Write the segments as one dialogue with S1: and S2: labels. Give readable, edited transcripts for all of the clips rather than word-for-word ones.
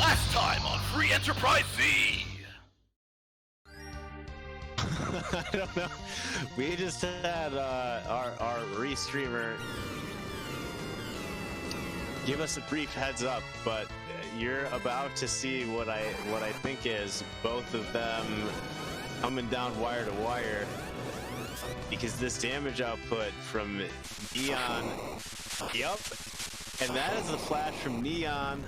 S1: Last time on Free Enterprise Z!
S2: I don't know. We just had our restreamer give us a brief heads up, but you're about to see what I think is both of them coming down wire to wire, because this damage output from Neon, yep, and that is the flash from Neon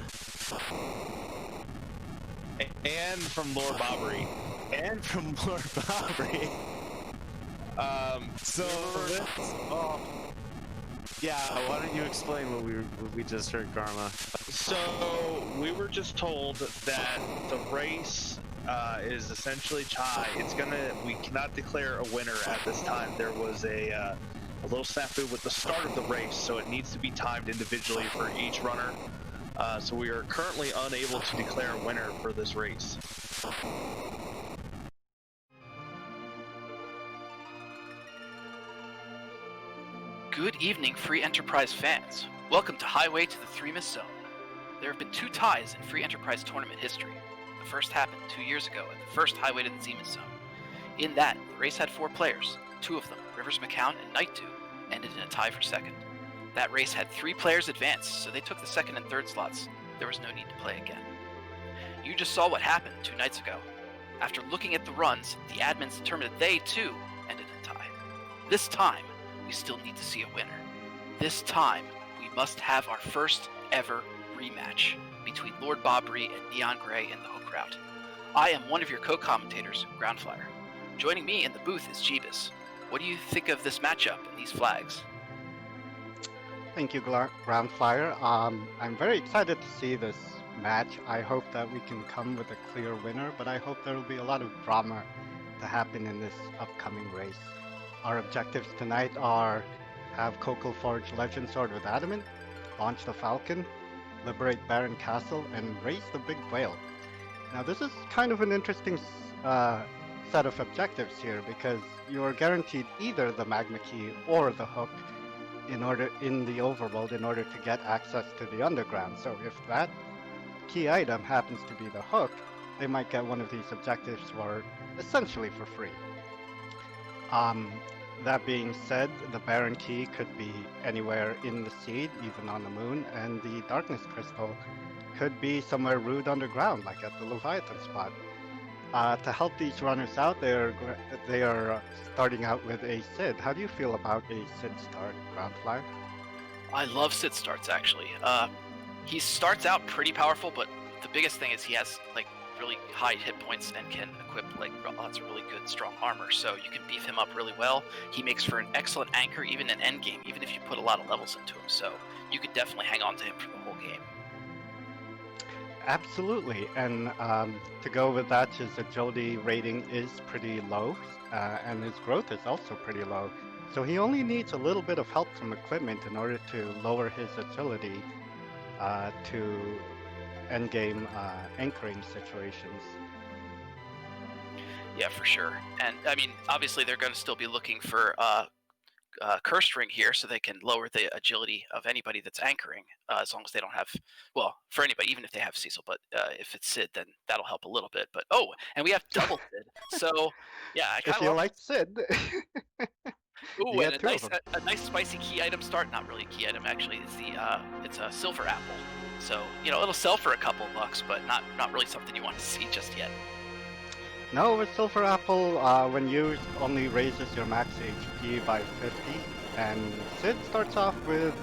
S3: and from lordbobbree.
S2: and from lordbobbree. So yeah, why don't you explain what we just heard, Karma?
S3: So we were just told that the race is essentially tie. We cannot declare a winner at this time. There was a little snafu with the start of the race, so it needs to be timed individually for each runner. So we are currently unable to declare a winner for this race.
S1: Good evening, Free Enterprise fans. Welcome to Highway to the Threemus Zone. There have been 2 ties in Free Enterprise tournament history. The first happened 2 years ago at the first Highway to the Threemus Zone. In that, the race had 4 players. 2 of them, Rivers McCown and Nightdew, ended in a tie for second. That race had 3 players advance, so they took the second and third slots. There was no need to play again. You just saw what happened 2 nights ago. After looking at the runs, the admins determined that they, too, ended in a tie. This time, we still need to see a winner. This time, we must have our first ever rematch between lordbobbree and neongrey in the hook route. I am one of your co-commentators, groundflier. Joining me in the booth is Jeebus. What do you think of this matchup and these flags?
S4: Thank you, groundflier. I'm very excited to see this match. I hope that we can come with a clear winner, but I hope there will be a lot of drama to happen in this upcoming race. Our objectives tonight are have Coco forge Legend Sword with Adamant, launch the Falcon, liberate Baron Castle, and raise the Big Whale. Now this is kind of an interesting set of objectives here, because you are guaranteed either the Magma Key or the Hook in the overworld in order to get access to the underground. So if that key item happens to be the Hook, they might get one of these objectives essentially for free. That being said, the Baron Key could be anywhere in the Seed, even on the Moon, and the Darkness Crystal could be somewhere rude underground, like at the Leviathan spot. To help these runners out, they are starting out with a Sid. How do you feel about a Sid start, Groundflier?
S1: I love Sid starts, actually. He starts out pretty powerful, but the biggest thing is he has really high hit points and can equip lots of really good strong armor, so you can beef him up really well. He makes for an excellent anchor even in endgame, even if you put a lot of levels into him, so you could definitely hang on to him for the whole game.
S4: Absolutely, and to go with that, his agility rating is pretty low, and his growth is also pretty low, so he only needs a little bit of help from equipment in order to lower his agility to endgame anchoring situations.
S1: Yeah, for sure. And I mean, obviously they're going to still be looking for Cursed Ring here, so they can lower the agility of anybody that's anchoring, as long as they don't have, well, for anybody, even if they have Cecil, but if it's Sid, then that'll help a little bit. But oh, and we have double Sid, so yeah, I kind
S4: If you like Sid.
S1: Ooh, and a nice spicy key item start. Not really a key item, actually. It's a silver apple. So it'll sell for a couple bucks, but not really something you want to see just yet.
S4: No, with Silver Apple, when used, only raises your max HP by 50, and Sid starts off with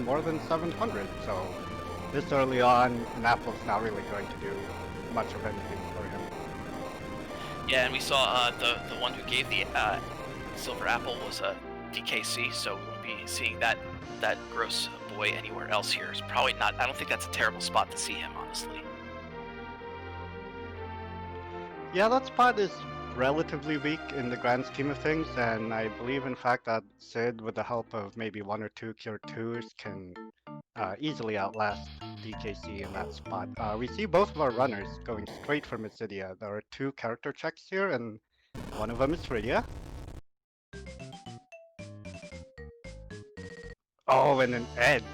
S4: more than 700. So this early on, an apple's not really going to do much of anything for him.
S1: Yeah, and we saw the one who gave the Silver Apple was a DKC, so we won't be seeing that gross boy anywhere else here. It's probably not. I don't think that's a terrible spot to see him, honestly.
S4: Yeah, that spot is relatively weak in the grand scheme of things, and I believe in fact that Sid, with the help of maybe 1 or 2 Cure 2s, can easily outlast DKC in that spot. We see both of our runners going straight for Mysidia. There are 2 character checks here, and one of them is Rydia. Oh, and an edge.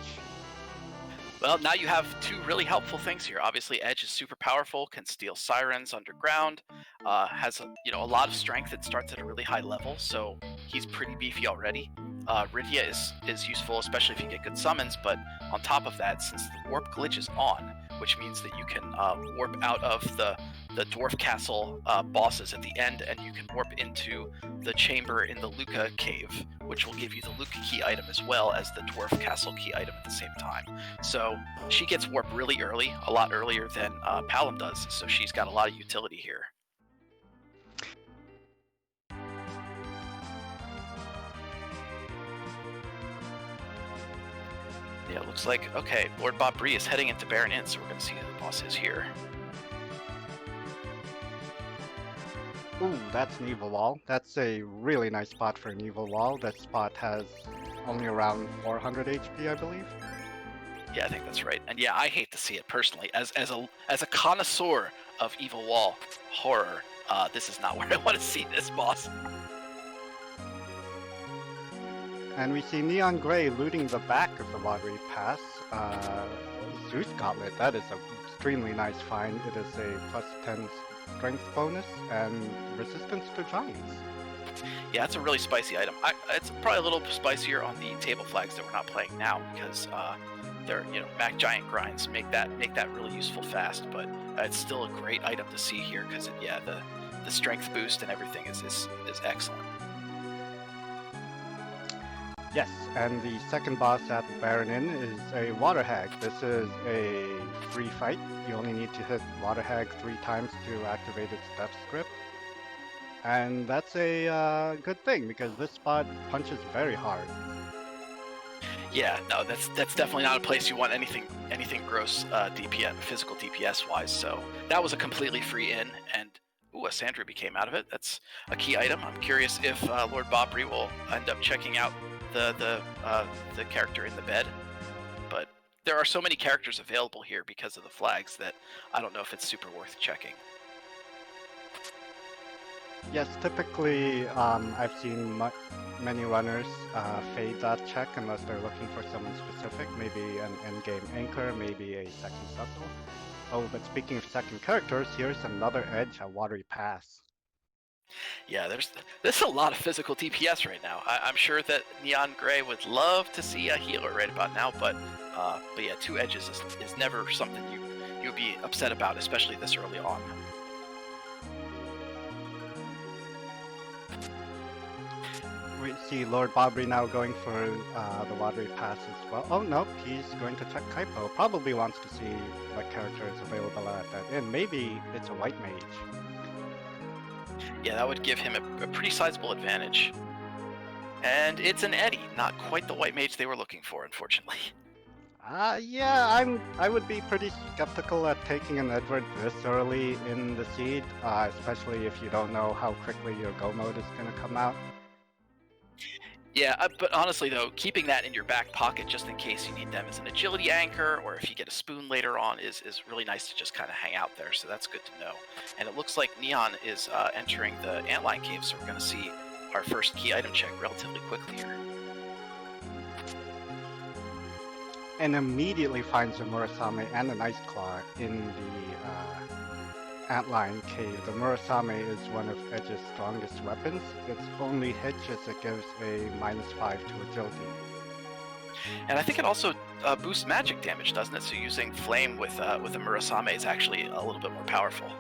S1: Well, now you have two really helpful things here. Obviously, Edge is super powerful, can steal sirens underground, has a lot of strength. It starts at a really high level, so he's pretty beefy already. Rydia is useful, especially if you get good summons. But on top of that, since the warp glitch is on, which means that you can warp out of the dwarf castle bosses at the end, and you can warp into the chamber in the Luca cave, which will give you the Luca key item as well as the dwarf castle key item at the same time. So she gets warp really early, a lot earlier than Palom does, so she's got a lot of utility here. Yeah, it looks like, okay, lordbobbree is heading into Baron Inn, so we're going to see who the boss is here.
S4: Ooh, that's an evil wall. That's a really nice spot for an evil wall. That spot has only around 400 HP, I believe.
S1: Yeah, I think that's right. And yeah, I hate to see it personally. As a connoisseur of evil wall horror, this is not where I want to see this boss.
S4: And we see neongrey looting the back of the watery pass. Zeus Gauntlet, that is an extremely nice find. It is a plus 10 strength bonus and resistance to giants.
S1: Yeah, it's a really spicy item. It's probably a little spicier on the table flags that we're not playing now because they're Mac Giant grinds make that really useful fast. But it's still a great item to see here because the strength boost and everything is excellent.
S4: Yes, and the second boss at Baron Inn is a water hag. This is a free fight. You only need to hit water hag 3 times to activate its death script. And that's a good thing because this spot punches very hard.
S1: Yeah, no, that's definitely not a place you want anything gross DPS, physical DPS wise. So that was a completely free inn, and a sand ruby came out of it. That's a key item. I'm curious if lordbobbree will end up checking out the character in the bed, but there are so many characters available here because of the flags that I don't know if it's super worth checking.
S4: Yes, typically I've seen many runners fade that check unless they're looking for someone specific, maybe an endgame anchor, maybe a second Cecil. Oh, but speaking of second characters, here's another Edge, a watery pass.
S1: Yeah, there's a lot of physical DPS right now. I'm sure that neongrey would love to see a healer right about now, but yeah, 2 edges is never something you'd be upset about, especially this early on.
S4: We see lordbobbree now going for the watery pass as well. Oh no, he's going to check Kaipo. Probably wants to see what character is available at that inn. Maybe it's a white mage.
S1: Yeah, that would give him a pretty sizable advantage. And it's an Eddie, not quite the white mage they were looking for, unfortunately.
S4: Yeah, I would be pretty skeptical at taking an Edward this early in the seed, especially if you don't know how quickly your go mode is going to come out.
S1: Yeah, but honestly though, keeping that in your back pocket just in case you need them as an agility anchor, or if you get a spoon later on, is really nice to just kind of hang out there, so that's good to know. And it looks like Neon is entering the Antline Cave, so we're going to see our first key item check relatively quickly here.
S4: And immediately finds a Murasame and an Ice Claw in the Antline Cave. The Murasame is one of Edge's strongest weapons. Its only hitch is it gives a -5 to agility.
S1: And I think it also boosts magic damage, doesn't it? So using flame with a Murasame is actually a little bit more powerful.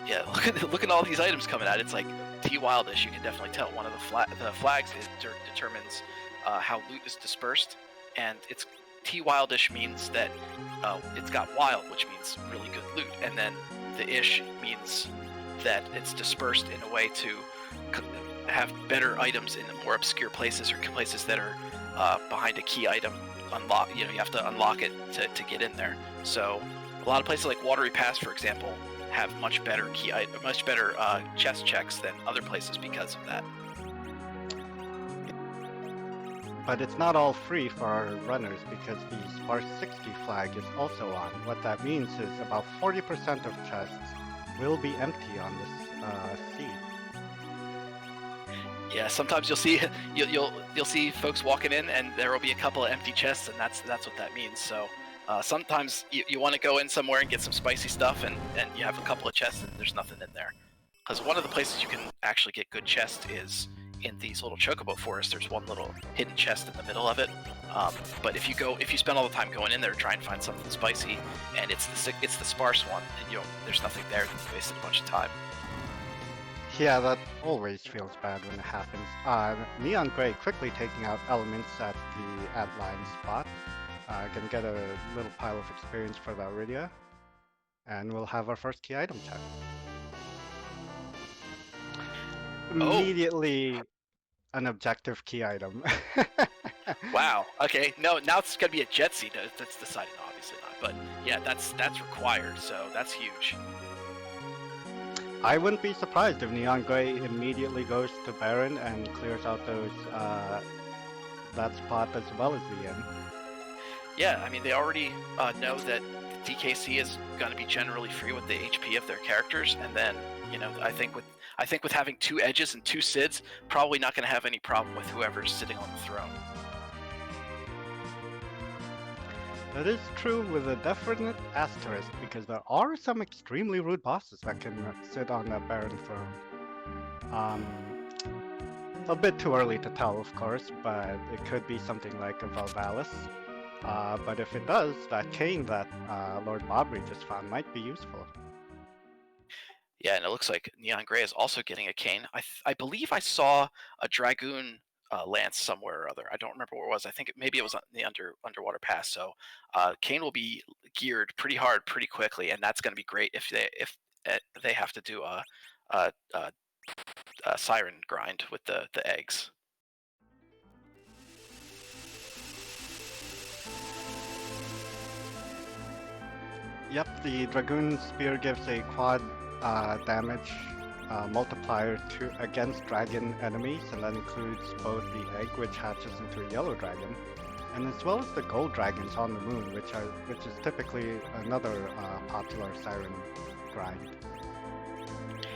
S1: Yeah, look at all these items coming out. It's like T Wildish. You can definitely tell one of the flags determines how loot is dispersed, and it's T Wildish means that it's got wild, which means really good loot, and then the ish means that it's dispersed in a way to have better items in more obscure places or places that are behind a key item. You have to unlock it to get in there. So a lot of places like Watery Pass, for example, have much better chest checks than other places because of that.
S4: But it's not all free for our runners because the Sparse 60 flag is also on. What that means is about 40% of chests will be empty on this seed.
S1: Yeah, sometimes you'll see you'll see folks walking in, and there will be a couple of empty chests, and that's what that means. So sometimes you want to go in somewhere and get some spicy stuff, and you have a couple of chests, and there's nothing in there. Because one of the places you can actually get good chests is in these little chocobo forests. There's one little hidden chest in the middle of it. But if you spend all the time going in there trying to find something spicy, and it's the sparse one, and there's nothing there, then you wasted a bunch of time.
S4: Yeah, that always feels bad when it happens. Neon Grey quickly taking out elements at the at-line spot. Gonna get a little pile of experience for that Rydia. And we'll have our first key item check. Immediately an objective key item.
S1: Wow. Okay. No, now it's gonna be a jet seed. That's decided, obviously not. But yeah, that's required. So that's huge.
S4: I wouldn't be surprised if Neon Grey immediately goes to Baron and clears out those that spot as well as the inn.
S1: Yeah, I mean they already know that DKC is going to be generally free with the HP of their characters, and then I think with having 2 edges and 2 Sids, probably not going to have any problem with whoever's sitting on the throne.
S4: That is true with a definite asterisk, because there are some extremely rude bosses that can sit on that Baron throne. A bit too early to tell, of course, but it could be something like a Valvalis. But if it does, that cane that lordbobbree just found might be useful.
S1: Yeah, and it looks like Neon Grey is also getting a cane. I believe I saw a Dragoon lance somewhere or other. I don't remember where it was. I think maybe it was on the underwater pass. So Kane will be geared pretty hard pretty quickly, and that's going to be great if they have to do a siren grind with the eggs.
S4: Yep, the Dragoon Spear gives a quad damage multiplier against dragon enemies, and that includes both the egg, which hatches into a yellow dragon, and as well as the gold dragons on the moon, which is typically another popular siren grind.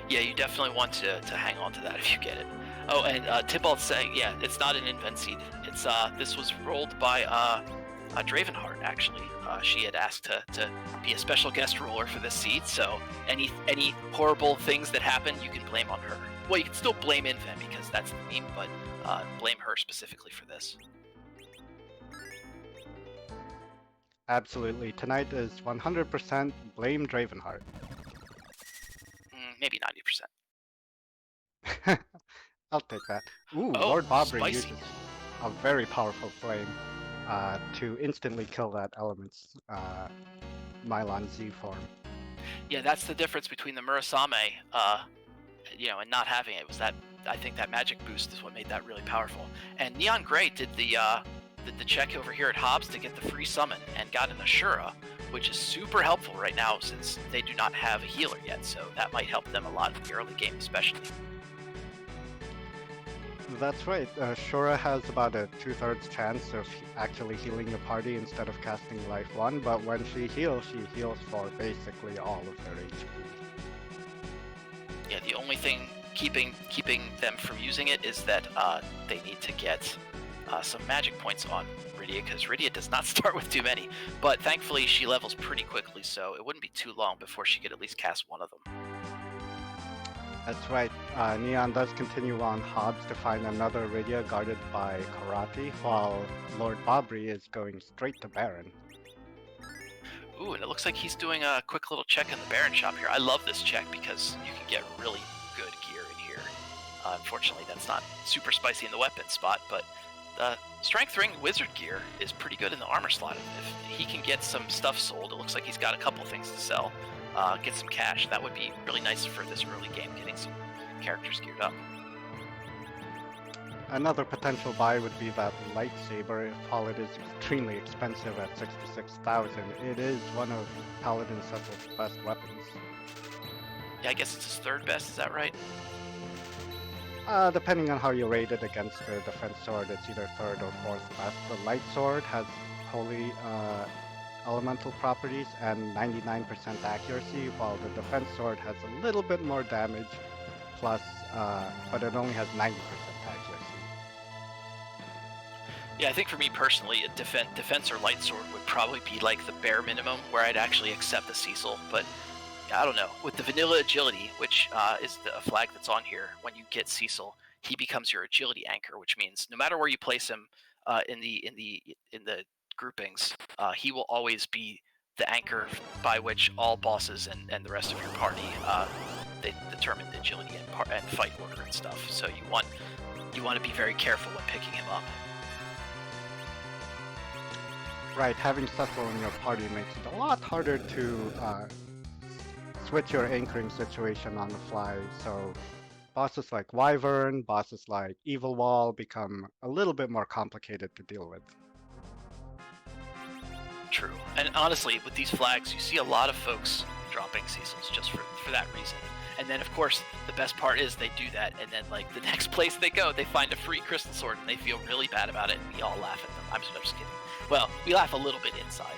S4: Yeah,
S1: you definitely want to hang on to that if you get it. Oh, and Tibalt's saying, yeah, it's not an invent seed. It's this was rolled by Dravenheart, actually. She had asked to be a special guest roller for this seed, so any horrible things that happen, you can blame on her. Well, you can still blame Invent because that's the meme, but blame her specifically for this.
S4: Absolutely. Tonight is 100% blame Dravenheart.
S1: Maybe
S4: 90%. I'll take that. Ooh, lordbobbree uses a very powerful flame to instantly kill that element's Mylon Z form.
S1: Yeah, that's the difference between the Murasame, and not having it. Was that I think that magic boost is what made that really powerful. And Neon Grey did the check over here at Hobbs to get the free summon and got an Ashura, which is super helpful right now since they do not have a healer yet. So that might help them a lot in the early game, especially.
S4: That's right. Shura has about a 2/3 chance of actually healing the party instead of casting Life 1, but when she heals for basically all of their HP.
S1: Yeah, the only thing keeping them from using it is that they need to get some magic points on Rydia, because Rydia does not start with too many. But thankfully, she levels pretty quickly, so it wouldn't be too long before she could at least cast one of them.
S4: That's right. Neon does continue on Hobbs to find another Rydia guarded by Karate, while lordbobbree is going straight to Baron.
S1: Ooh, and it looks like he's doing a quick little check in the Baron shop here. I love this check because you can get really good gear in here. Unfortunately, that's not super spicy in the weapon spot, but the Strength Ring Wizard gear is pretty good in the armor slot. If he can get some stuff sold, it looks like he's got a couple things to sell. Get some cash. That would be really nice for this early game, getting some characters geared up.
S4: Another potential buy would be that lightsaber, while it is extremely expensive at 66,000. It is one of Paladin Cecil's best weapons.
S1: Yeah, I guess it's his 3rd best, is that right?
S4: Depending on how you rate it against the defense sword, it's either 3rd or 4th best. The light sword has holy elemental properties and 99% accuracy, while the defense sword has a little bit more damage, plus, but it only has 90% accuracy.
S1: Yeah, I think for me personally, a defense or light sword would probably be like the bare minimum where I'd actually accept the Cecil, but I don't know. With the vanilla agility, which is the flag that's on here, when you get Cecil, he becomes your agility anchor, which means no matter where you place him in the groupings, he will always be the anchor by which all bosses and the rest of your party they determine the agility and fight order and stuff. So you want to be very careful when picking him up.
S4: Right, having Cecil in your party makes it a lot harder to switch your anchoring situation on the fly, so bosses like Wyvern, bosses like Evil Wall become a little bit more complicated to deal with.
S1: True. And honestly, with these flags, you see a lot of folks dropping Cecils just for that reason. And then, of course, the best part is they do that, and then, like, the next place they go, they find a free crystal sword, and they feel really bad about it, and we all laugh at them. I'm just kidding. Well, we laugh a little bit inside.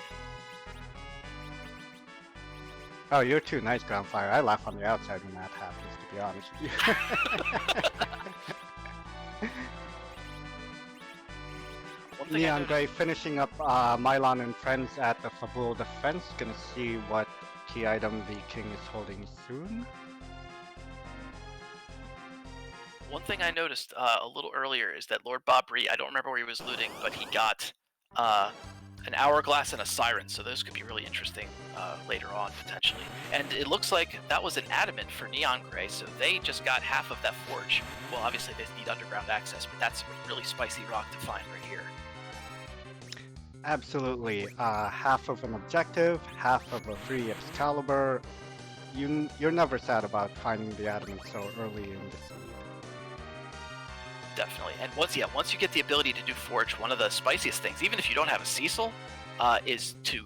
S4: Oh, you're too nice, Groundflier. I laugh on the outside when that happens, to be honest with you. neongrey finishing up Mylon and friends at the Fabul defense. Gonna see what key item the king is holding soon.
S1: One thing I noticed a little earlier is that lordbobbree, I don't remember where he was looting, but he got an hourglass and a siren, so those could be really interesting later on, potentially. And it looks like that was an adamant for neongrey, so they just got half of that forge. Well, obviously they need underground access, but that's a really spicy rock to find right here.
S4: Absolutely. Half of an objective, half of a free Excalibur. You're never sad about finding the adamant so early in the seed.
S1: Definitely. And once you get the ability to do forge, one of the spiciest things, even if you don't have a Cecil, is to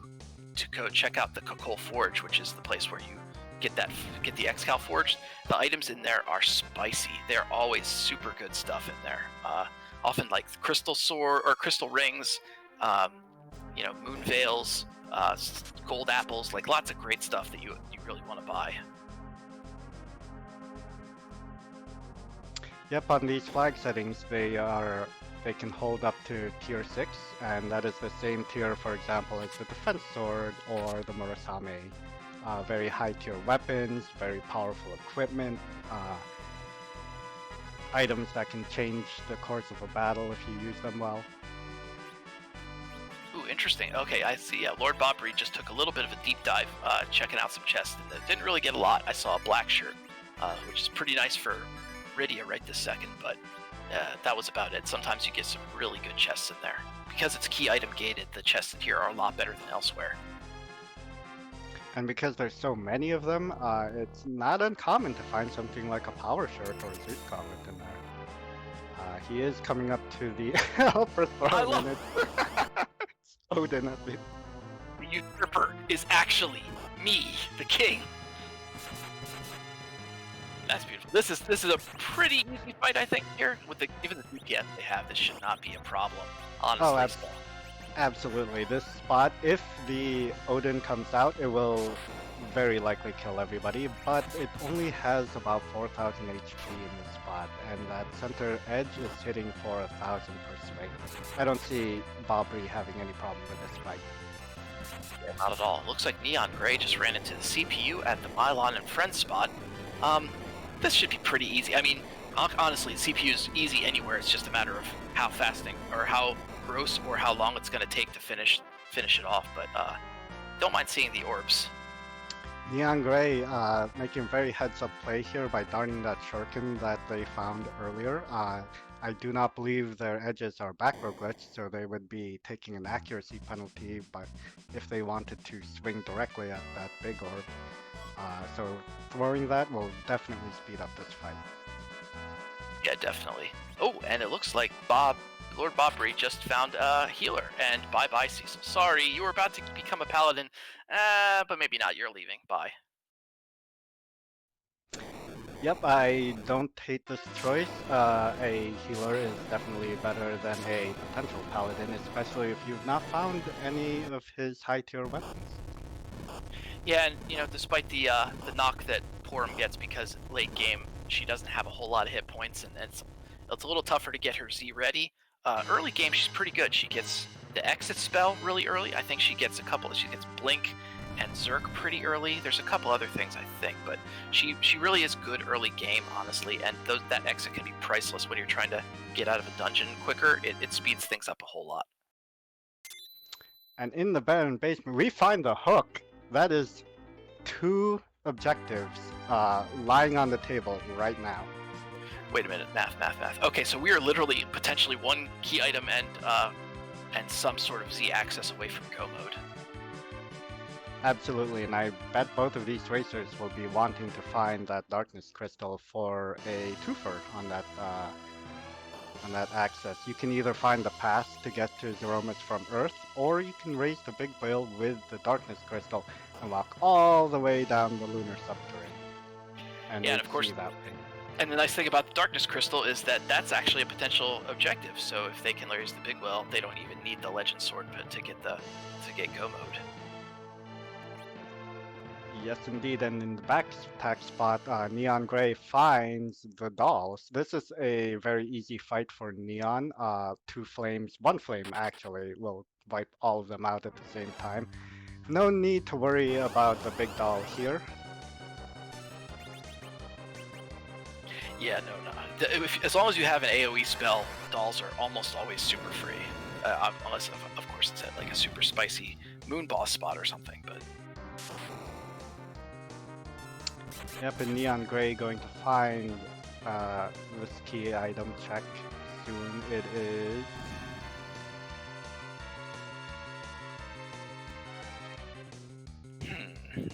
S1: go check out the Kokol Forge, which is the place where you get the Excal forged. The items in there are spicy. They're always super good stuff in there. Often like crystal sword or crystal rings, moon veils, gold apples, like lots of great stuff that you really want to buy.
S4: Yep, on these flag settings, they can hold up to tier 6, and that is the same tier, for example, as the defense sword or the Murasame. Very high tier weapons, very powerful equipment, items that can change the course of a battle if you use them well.
S1: Ooh, interesting. Okay, I see. lordbobbree just took a little bit of a deep dive, checking out some chests, and didn't really get a lot. I saw a black shirt, which is pretty nice for Rydia right this second, but that was about it. Sometimes you get some really good chests in there. Because it's key item gated, the chests in here are a lot better than elsewhere.
S4: And because there's so many of them, it's not uncommon to find something like a power shirt or a Zeus gauntlet in there. He is coming up to the upper throne, and it's Odin at the...
S1: The usurper is actually me, the king. That's beautiful. This is a pretty easy fight, I think, here. With even the DPS they have, this should not be a problem, honestly.
S4: Oh, absolutely. This spot, if the Odin comes out, it will very likely kill everybody, but it only has about 4,000 HP in this spot, and that center edge is hitting for 1,000 per swing. I don't see bobbree having any problem with this fight.
S1: Yeah, not at all. Looks like neongrey just ran into the CPU at the Mylon and Friends spot. This should be pretty easy. I mean, honestly, the CPU is easy anywhere. It's just a matter of how fasting or how gross or how long it's going to take to finish it off. But don't mind seeing the orbs.
S4: neongrey making very heads-up play here by darning that shuriken that they found earlier. I do not believe their edges are back-row glitched, so they would be taking an accuracy penalty, but if they wanted to swing directly at that big orb, so throwing that will definitely speed up this fight.
S1: Yeah, definitely. Oh, and it looks like lordbobbree just found a healer, and bye-bye, Cecil. Sorry, you were about to become a paladin, but maybe not. You're leaving. Bye.
S4: Yep, I don't hate this choice. A healer is definitely better than a potential paladin, especially if you've not found any of his high tier weapons.
S1: Yeah, and despite the knock that Porum gets because late game she doesn't have a whole lot of hit points, and it's a little tougher to get her Z ready. Early game she's pretty good. She gets the exit spell really early. I think she gets a couple. She gets blink and Zerk pretty early. There's a couple other things I think, but she really is good early game, honestly. And that exit can be priceless when you're trying to get out of a dungeon quicker. It speeds things up a whole lot.
S4: And in the Baron basement, we find the hook. That is 2 objectives lying on the table right now.
S1: Wait a minute, math. Okay, so we are literally potentially 1 key item and some sort of Z access away from go mode.
S4: Absolutely, and I bet both of these racers will be wanting to find that darkness crystal for a twofer on that access. You can either find the pass to get to Zeromus from Earth, or you can raise the big whale with the darkness crystal and walk all the way down the lunar subterranean. And
S1: yeah, and of course, and the nice thing about the darkness crystal is that that's actually a potential objective. So if they can raise the big whale, they don't even need the legend sword to get go mode.
S4: Yes, indeed, and in the back attack spot, Neon Grey finds the dolls. This is a very easy fight for Neon. 2 flames, 1 flame actually, will wipe all of them out at the same time. No need to worry about the big doll here.
S1: Yeah, no. As long as you have an AoE spell, dolls are almost always super free. Unless, of course, it's at like a super spicy moon boss spot or something, but...
S4: Yep, and Neon Grey going to find this key item check soon. It is...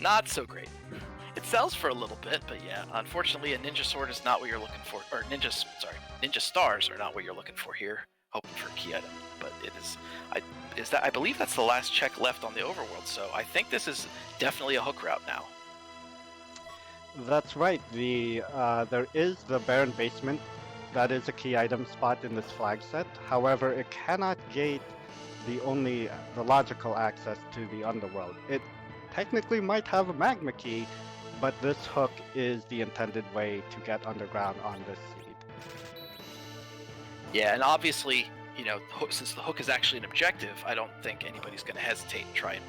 S1: Not so great. It sells for a little bit, but yeah, unfortunately a ninja sword is not what you're looking for, or ninja stars are not what you're looking for here, hoping for a key item, but it is, I believe that's the last check left on the overworld, so I think this is definitely a hook route now.
S4: That's right. There is the Baron basement. That is a key item spot in this flag set. However, it cannot gate the logical access to the underworld. It technically might have a magma key, but this hook is the intended way to get underground on this seed.
S1: Yeah, and obviously, since the hook is actually an objective, I don't think anybody's going to hesitate and try and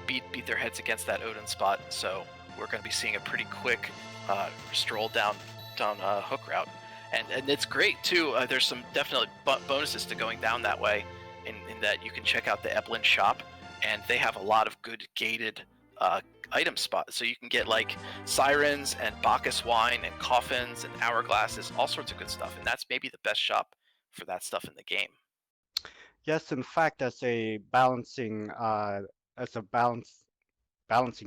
S1: beat their heads against that Odin spot. So we're going to be seeing a pretty quick stroll down hook route, and it's great too. There's some definite bonuses to going down that way, in that you can check out the Eblin shop, and they have a lot of good gated item spots. So you can get like sirens and Bacchus wine and coffins and hourglasses, all sorts of good stuff, and that's maybe the best shop for that stuff in the game.
S4: Yes, in fact, as a balancing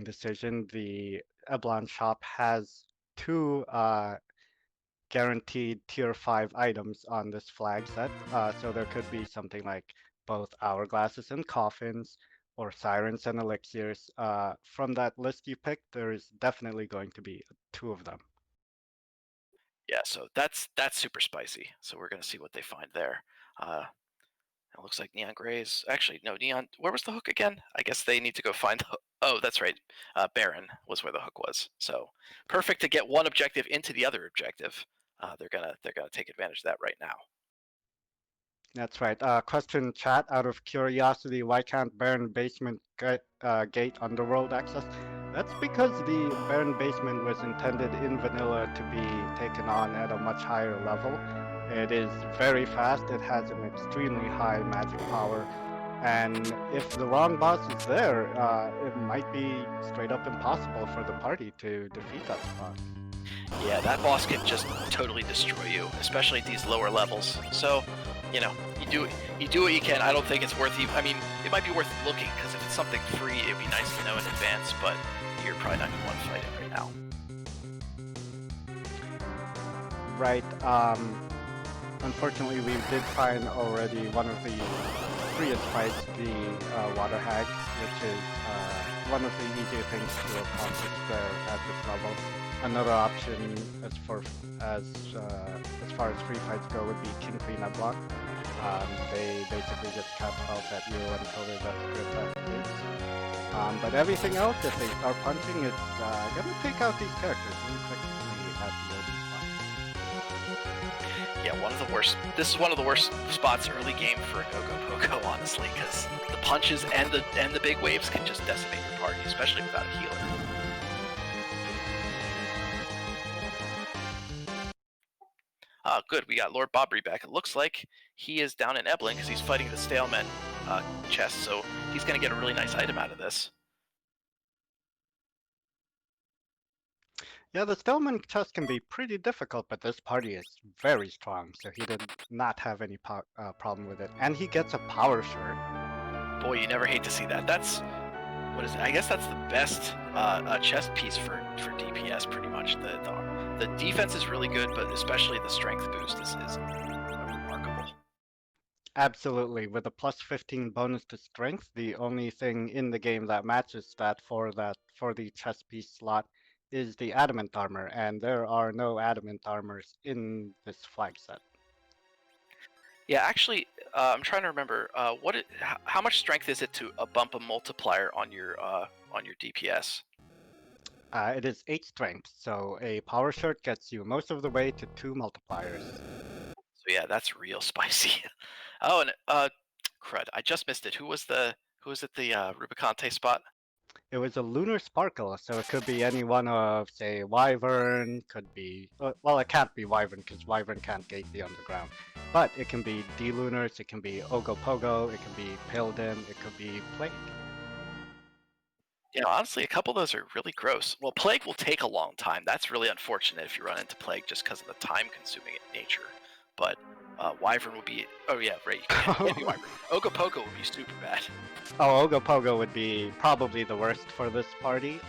S4: decision, the Eblon shop has 2 guaranteed tier 5 items on this flag set. So there could be something like both hourglasses and coffins, or sirens and elixirs. From that list you picked, there is definitely going to be 2 of them.
S1: Yeah, so that's super spicy. So we're gonna see what they find there. It looks like Neon Grey's actually no Neon. Where was the hook again? I guess they need to go find the hook. Oh, that's right. Baron was where the hook was. So perfect to get one objective into the other objective. They're gonna take advantage of that right now.
S4: That's right. Question chat, out of curiosity, why can't Baron basement gate underworld access? That's because the Baron basement was intended in vanilla to be taken on at a much higher level. It is very fast, it has an extremely high magic power, and if the wrong boss is there, it might be straight up impossible for the party to defeat that spot.
S1: Yeah, that boss can just totally destroy you, especially at these lower levels. So, you do what you can. I don't think it's worth you. I mean, it might be worth looking, because if it's something free, it'd be nice to know in advance, but you're probably not going to want to fight it right now.
S4: Right. Unfortunately, we did find already one of the freest fights, the Water Hag, which is one of the easier things to accomplish there at this level. Another option as far as free fights go would be King Queen Block. They basically just cast spells at you until there's a script activates. But everything else, if they start punching, it's gonna take out these characters really quickly at the loading spot.
S1: Yeah, one of the worst. This is one of the worst spots early game for an Ogopogo, honestly, because the punches and the big waves can just decimate your party, especially without a healer. Good, we got Lord Bobbree back. It looks like he is down in Eblin because he's fighting the Staleman chest, so he's going to get a really nice item out of this.
S4: Yeah, the Staleman chest can be pretty difficult, but this party is very strong, so he did not have any problem with it. And he gets a power shirt.
S1: Boy, you never hate to see that. That's, what is it? I guess that's the best chest piece for DPS, pretty much. The defense is really good, but especially the strength boost is remarkable.
S4: Absolutely. With a plus 15 bonus to strength, the only thing in the game that matches that for the chest piece slot is the adamant armor, and there are no adamant armors in this flag set.
S1: Yeah, actually, I'm trying to remember how much strength is it to bump a multiplier on your DPS?
S4: It is 8 strength, so a power shirt gets you most of the way to 2 multipliers.
S1: So yeah, that's real spicy. Oh, and crud, I just missed it. Who was at the Rubicante spot?
S4: It was a lunar sparkle, so it could be any one of, say, Wyvern, could be, well, it can't be Wyvern because Wyvern can't gate the underground, but it can be D-Lunars, it can be Ogopogo, it can be Paladin, it could be Plague.
S1: Yeah, honestly, a couple of those are really gross. Well, Plague will take a long time. That's really unfortunate if you run into Plague just because of the time-consuming nature. But Wyvern would be... Oh, yeah, right. You can't be Wyvern. Ogopogo would be super bad.
S4: Oh, Ogopogo would be probably the worst for this party.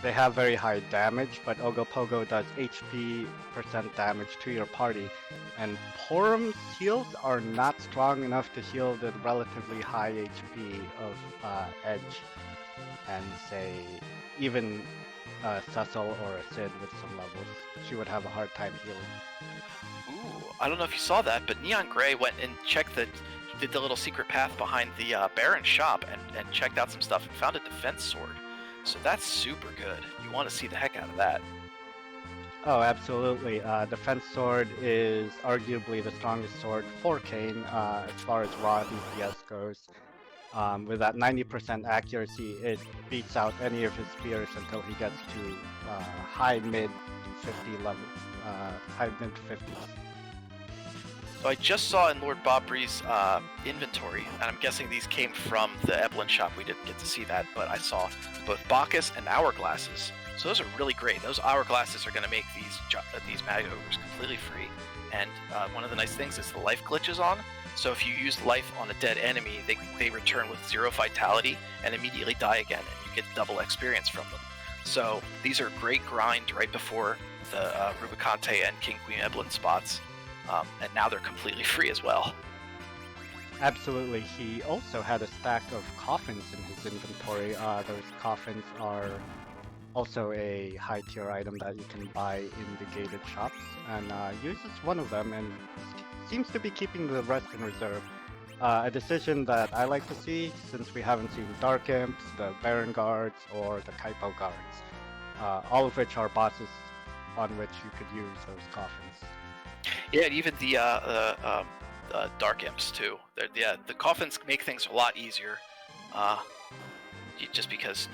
S4: They have very high damage, but Ogopogo does HP % damage to your party. And Porum's heals are not strong enough to heal the relatively high HP of Edge. And say, even Cecil or a Sid with some levels, she would have a hard time healing.
S1: Ooh, I don't know if you saw that, but neongrey went and did the little secret path behind the Baron shop and checked out some stuff and found a defense sword. So that's super good. You want to see the heck out of that.
S4: Oh, absolutely. Defense sword is arguably the strongest sword for Kayn as far as raw DPS goes. With that 90% accuracy, it beats out any of his spears until he gets to high mid 50 level, high mid 50s.
S1: So I just saw in Lord Bobbree's inventory, and I'm guessing these came from the Eblin shop. We didn't get to see that, but I saw both Bacchus and Hourglasses. So those are really great. Those Hourglasses are going to make these Mag Ogres completely free. And one of the nice things is the life glitches on. So if you use life on a dead enemy, they return with 0 vitality and immediately die again, and you get double experience from them. So these are great grind right before the Rubicante and King Queen Eblin spots, and now they're completely free as well.
S4: Absolutely. He also had a stack of coffins in his inventory. Those coffins are also a high tier item that you can buy in the gated shops, and uses one of them and seems to be keeping the rest in reserve. A decision that I like to see, since we haven't seen Dark Imps, the Baron Guards, or the Kaipo Guards, all of which are bosses on which you could use those coffins.
S1: Yeah, and even the Dark Imps too. The coffins make things a lot easier, just because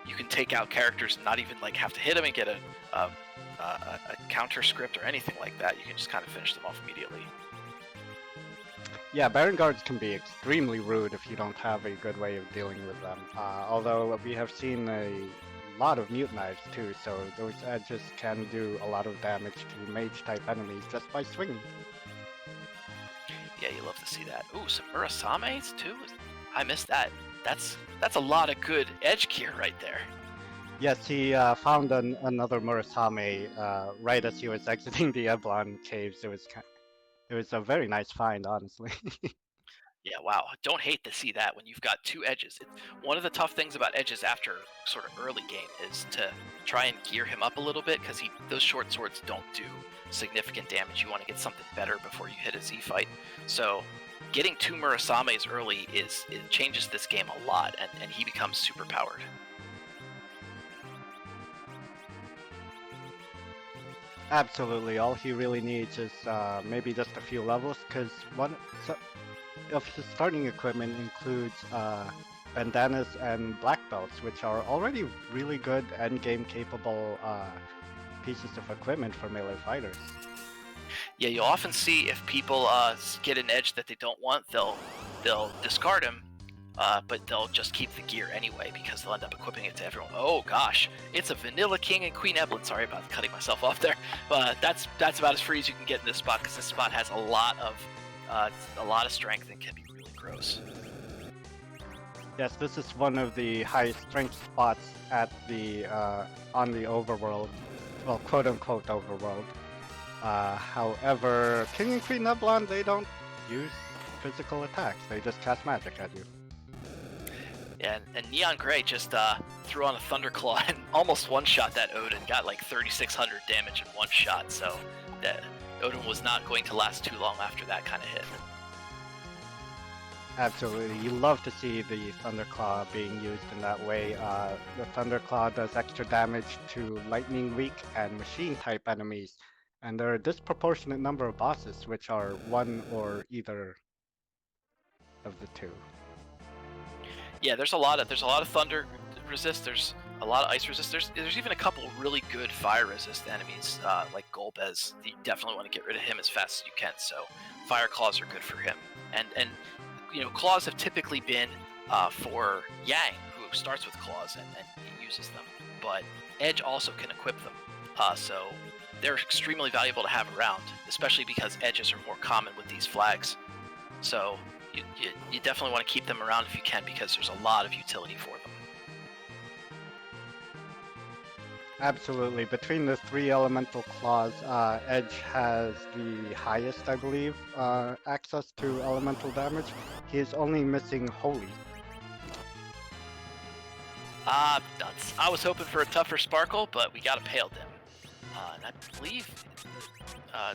S1: you can take out characters and not even have to hit them and get a counter script or anything like that. You can just kind of finish them off immediately.
S4: Yeah, Baron Guards can be extremely rude if you don't have a good way of dealing with them. Although we have seen a lot of Mute Knives too, so those edges can do a lot of damage to mage-type enemies just by swinging.
S1: Yeah, you love to see that. Ooh, some Murasames too? I missed that. That's a lot of good edge gear right there.
S4: Yes, he found another Murasame right as he was exiting the Eblon caves. It was a very nice find, honestly.
S1: Yeah, wow. Don't hate to see that when you've got two edges. One of the tough things about edges after sort of early game is to try and gear him up a little bit, because those short swords don't do significant damage. You want to get something better before you hit a Z fight. So getting two Murasames early it changes this game a lot, and he becomes super powered.
S4: Absolutely, all he really needs is maybe just a few levels, because one of his starting equipment includes bandanas and black belts, which are already really good endgame capable pieces of equipment for melee fighters.
S1: Yeah, you'll often see if people get an edge that they don't want, they'll discard him, but they'll just keep the gear anyway because they'll end up equipping it to everyone. Oh gosh, it's a Vanilla King and Queen Evelyn. Sorry about cutting myself off there, but that's about as free as you can get in this spot, because this spot has a lot of strength and can be really gross.
S4: Yes, this is one of the highest strength spots at the on the overworld, well, quote unquote overworld. However, King and Queen Evelyn, they don't use physical attacks; they just cast magic at you.
S1: Yeah, and neongrey just threw on a Thunderclaw and almost one-shot that Odin. Got like 3,600 damage in one shot, so that Odin was not going to last too long after that kind of hit.
S4: Absolutely, you love to see the Thunderclaw being used in that way. The Thunderclaw does extra damage to lightning weak and machine type enemies, and there are a disproportionate number of bosses which are one or either of the two.
S1: Yeah, there's a lot of thunder resist. There's a lot of ice resist. There's even a couple really good fire resist enemies, like Golbez. You definitely want to get rid of him as fast as you can. So fire claws are good for him. And you know, claws have typically been for Yang, who starts with claws and uses them. But Edge also can equip them. So they're extremely valuable to have around, especially because edges are more common with these flags. So you definitely want to keep them around if you can, because there's a lot of utility for them.
S4: Absolutely. Between the three elemental claws, Edge has the highest, I believe, access to elemental damage. He is only missing Holy.
S1: Nuts. I was hoping for a tougher Sparkle, but we got a Pale Dim. And I believe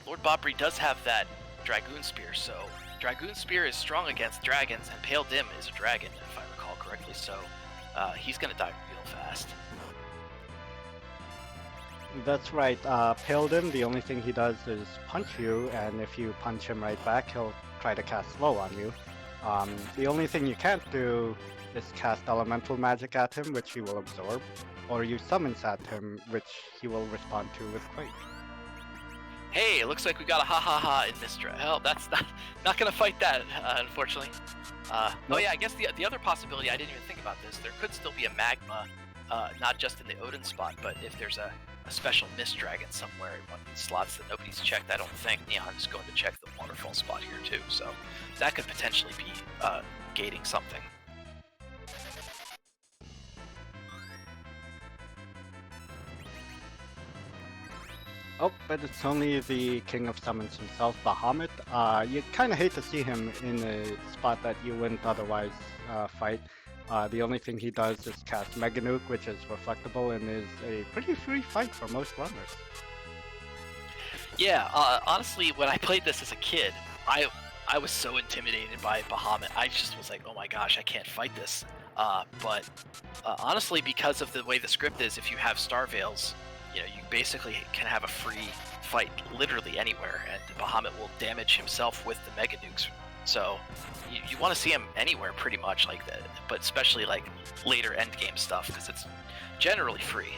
S1: lordbobbree does have that Dragoon Spear, so Dragoon Spear is strong against dragons, and Pale Dim is a dragon, if I recall correctly, so he's gonna die real fast.
S4: That's right. Pale Dim, the only thing he does is punch you, and if you punch him right back, he'll try to cast slow on you. The only thing you can't do is cast elemental magic at him, which he will absorb, or use summons at him, which he will respond to with Quake.
S1: Hey, it looks like we got a ha in Mistra. Hell, that's not gonna fight that, unfortunately.
S4: Nope.
S1: Oh yeah, I guess the other possibility, I didn't even think about this, there could still be a magma, not just in the Odin spot, but if there's a special mist dragon somewhere in one of these slots that nobody's checked. I don't think Neon is going to check the waterfall spot here too, so that could potentially be gating something.
S4: Oh, but it's only the King of Summons himself, Bahamut. You kind of hate to see him in a spot that you wouldn't otherwise fight. The only thing he does is cast Mega Nuke, which is reflectable and is a pretty free fight for most runners.
S1: Yeah, honestly, when I played this as a kid, I was so intimidated by Bahamut. I just was like, oh my gosh, I can't fight this. But honestly, because of the way the script is, if you have Star Veils, you know, you basically can have a free fight literally anywhere, and Bahamut will damage himself with the Mega Nukes. So you want to see him anywhere pretty much like that, but especially like later endgame stuff, because it's generally free.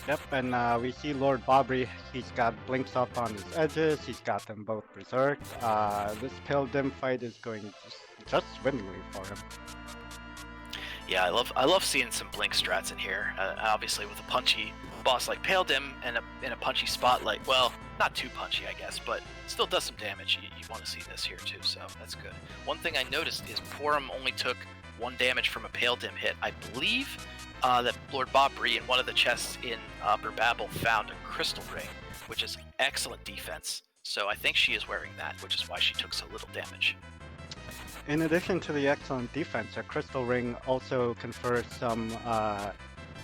S4: Yep, and we see lordbobbree. He's got blinks up on his edges. He's got them both berserked. This Pale Dim fight is going just swimmingly for him.
S1: Yeah, I love seeing some blink strats in here. Obviously, with a punchy boss like Pale Dim and in a punchy spotlight, well, not too punchy, I guess, but still does some damage. You want to see this here too, so that's good. One thing I noticed is Porum only took 1 damage from a Pale Dim hit. I believe that lordbobbree in one of the chests in Upper Babel found a crystal ring, which is excellent defense. So I think she is wearing that, which is why she took so little damage.
S4: In addition to the excellent defense, a crystal ring also confers some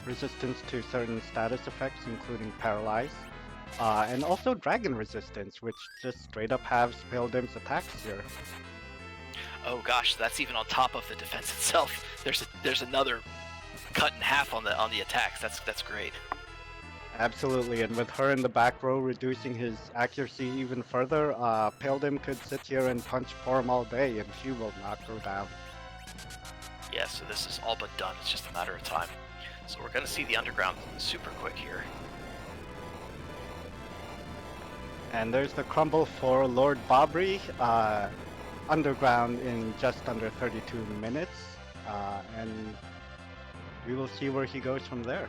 S4: resistance to certain status effects, including paralyze, and also dragon resistance, which just straight up halves Paladim's attacks here.
S1: Oh gosh, that's even on top of the defense itself. There's another cut in half on the attacks. That's great.
S4: Absolutely, and with her in the back row reducing his accuracy even further, Paladin could sit here and punch for him all day, and she will not go down.
S1: Yeah, so this is all but done. It's just a matter of time. So we're going to see the underground super quick here.
S4: And there's the crumble for lordbobbree, underground in just under 32 minutes, and we will see where he goes from there.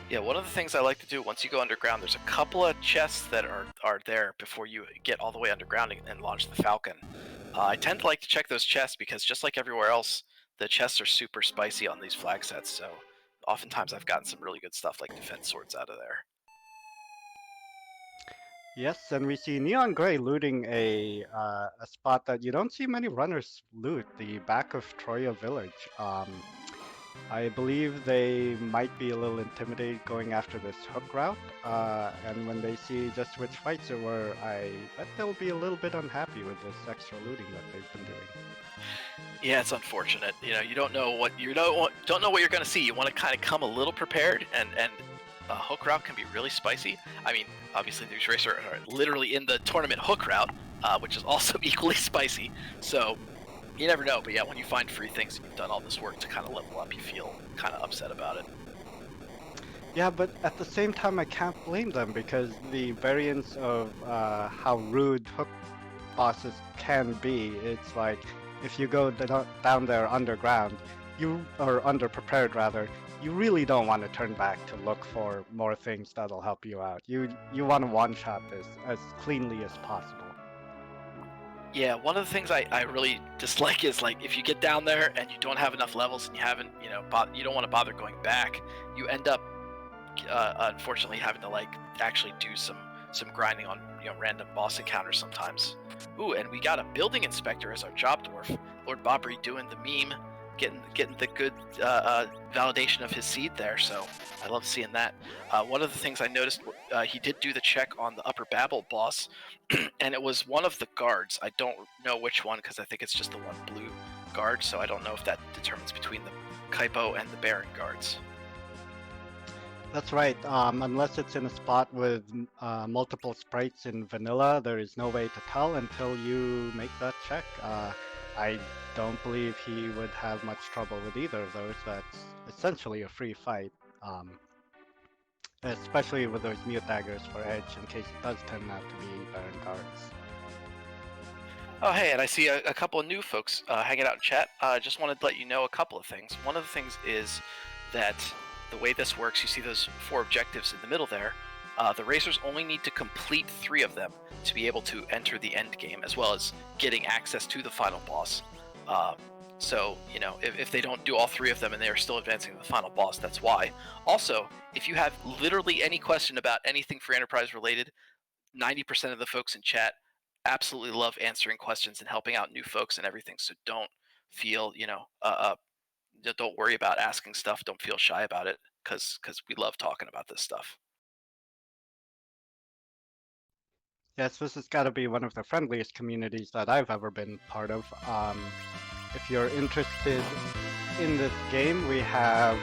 S1: Yeah, one of the things I like to do once you go underground, there's a couple of chests that are there before you get all the way underground and launch the Falcon. I tend to like to check those chests because just like everywhere else, the chests are super spicy on these flag sets, so oftentimes I've gotten some really good stuff like defense swords out of there.
S4: Yes, and we see neongrey looting a spot that you don't see many runners loot, the back of Troya Village. I believe they might be a little intimidated going after this hook route, and when they see just which fights there were, I bet they'll be a little bit unhappy with this extra looting that they've been doing.
S1: Yeah, it's unfortunate. You know, you don't know what you're going to see. You want to kind of come a little prepared, and a hook route can be really spicy. I mean, obviously these racers are literally in the tournament hook route, which is also equally spicy. So you never know, but yeah, when you find free things and you've done all this work to kind of level up, you feel kind of upset about it.
S4: Yeah, but at the same time, I can't blame them because the variance of how rude hook bosses can be, it's like if you go down there underground, or underprepared rather, you really don't want to turn back to look for more things that'll help you out. You want to one-shot this as cleanly as possible.
S1: Yeah, one of the things I really dislike is like if you get down there and you don't have enough levels and you haven't, you don't want to bother going back, you end up unfortunately having to like actually do some grinding on random boss encounters sometimes. Ooh, and we got a building inspector as our job dwarf. lordbobbree doing the meme, getting the good validation of his seed there, so I love seeing that. One of the things I noticed, he did do the check on the Upper Babel boss, and it was one of the guards. I don't know which one because I think it's just the one blue guard, so I don't know if that determines between the Kaipo and the Baron guards.
S4: That's right. Unless it's in a spot with multiple sprites in vanilla, there is no way to tell until you make that check. I don't believe he would have much trouble with either of those. That's essentially a free fight, especially with those mute daggers for edge in case it does turn out to be Baron guards.
S1: Oh, hey, and I see a couple of new folks hanging out in chat. Just wanted to let you know a couple of things. One of the things is that the way this works, you see those 4 objectives in the middle there. The racers only need to complete 3 of them to be able to enter the end game, as well as getting access to the final boss. So, if they don't do all 3 of them and they are still advancing to the final boss, that's why. Also, if you have literally any question about anything Free Enterprise related, 90% of the folks in chat absolutely love answering questions and helping out new folks and everything. So don't feel, don't worry about asking stuff. Don't feel shy about it because we love talking about this stuff.
S4: Yes, this has got to be one of the friendliest communities that I've ever been part of. If you're interested in this game, we have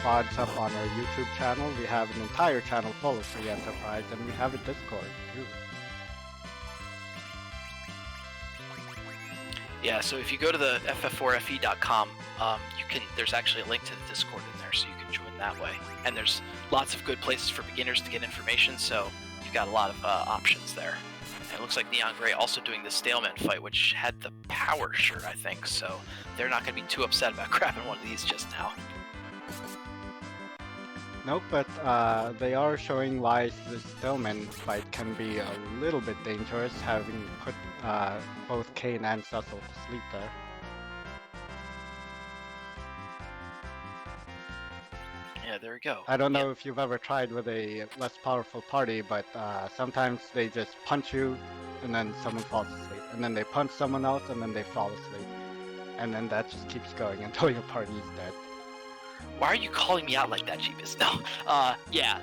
S4: VODs up on our YouTube channel. We have an entire channel full of Free Enterprise, and we have a Discord too.
S1: Yeah, so if you go to the FF4FE.com, there's actually a link to the Discord in there, so you can join that way. And there's lots of good places for beginners to get information, so you've got a lot of options there. And it looks like neongrey also doing the Stalemate fight, which had the power shirt, I think, so they're not going to be too upset about grabbing one of these just now.
S4: Nope, but they are showing why the Stillman fight can be a little bit dangerous, having put both Kane and Cecil to sleep there.
S1: Yeah, Yeah, there we go.
S4: I don't know if you've ever tried with a less powerful party, but sometimes they just punch you, and then someone falls asleep, and then they punch someone else, and then they fall asleep, and then that just keeps going until your party is dead.
S1: Why are you calling me out like that, Jeebus? No, yeah,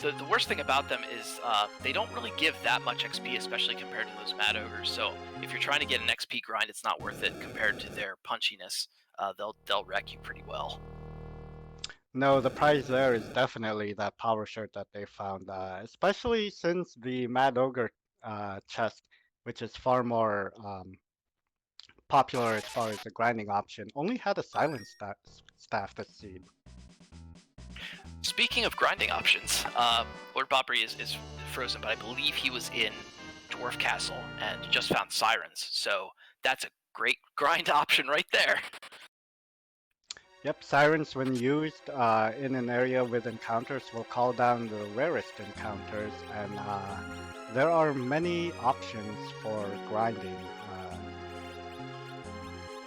S1: the worst thing about them is they don't really give that much XP, especially compared to those Mad Ogres. So if you're trying to get an XP grind, it's not worth it compared to their punchiness. They'll wreck you pretty well.
S4: No, the prize there is definitely that power shirt that they found, especially since the Mad Ogre chest, which is far more popular as far as the grinding option, only had a silence staff this seed.
S1: Speaking of grinding options, Lord Bobbree is frozen, but I believe he was in Dwarf Castle and just found Sirens, so that's a great grind option right there.
S4: Yep, Sirens when used in an area with encounters will call down the rarest encounters, and there are many options for grinding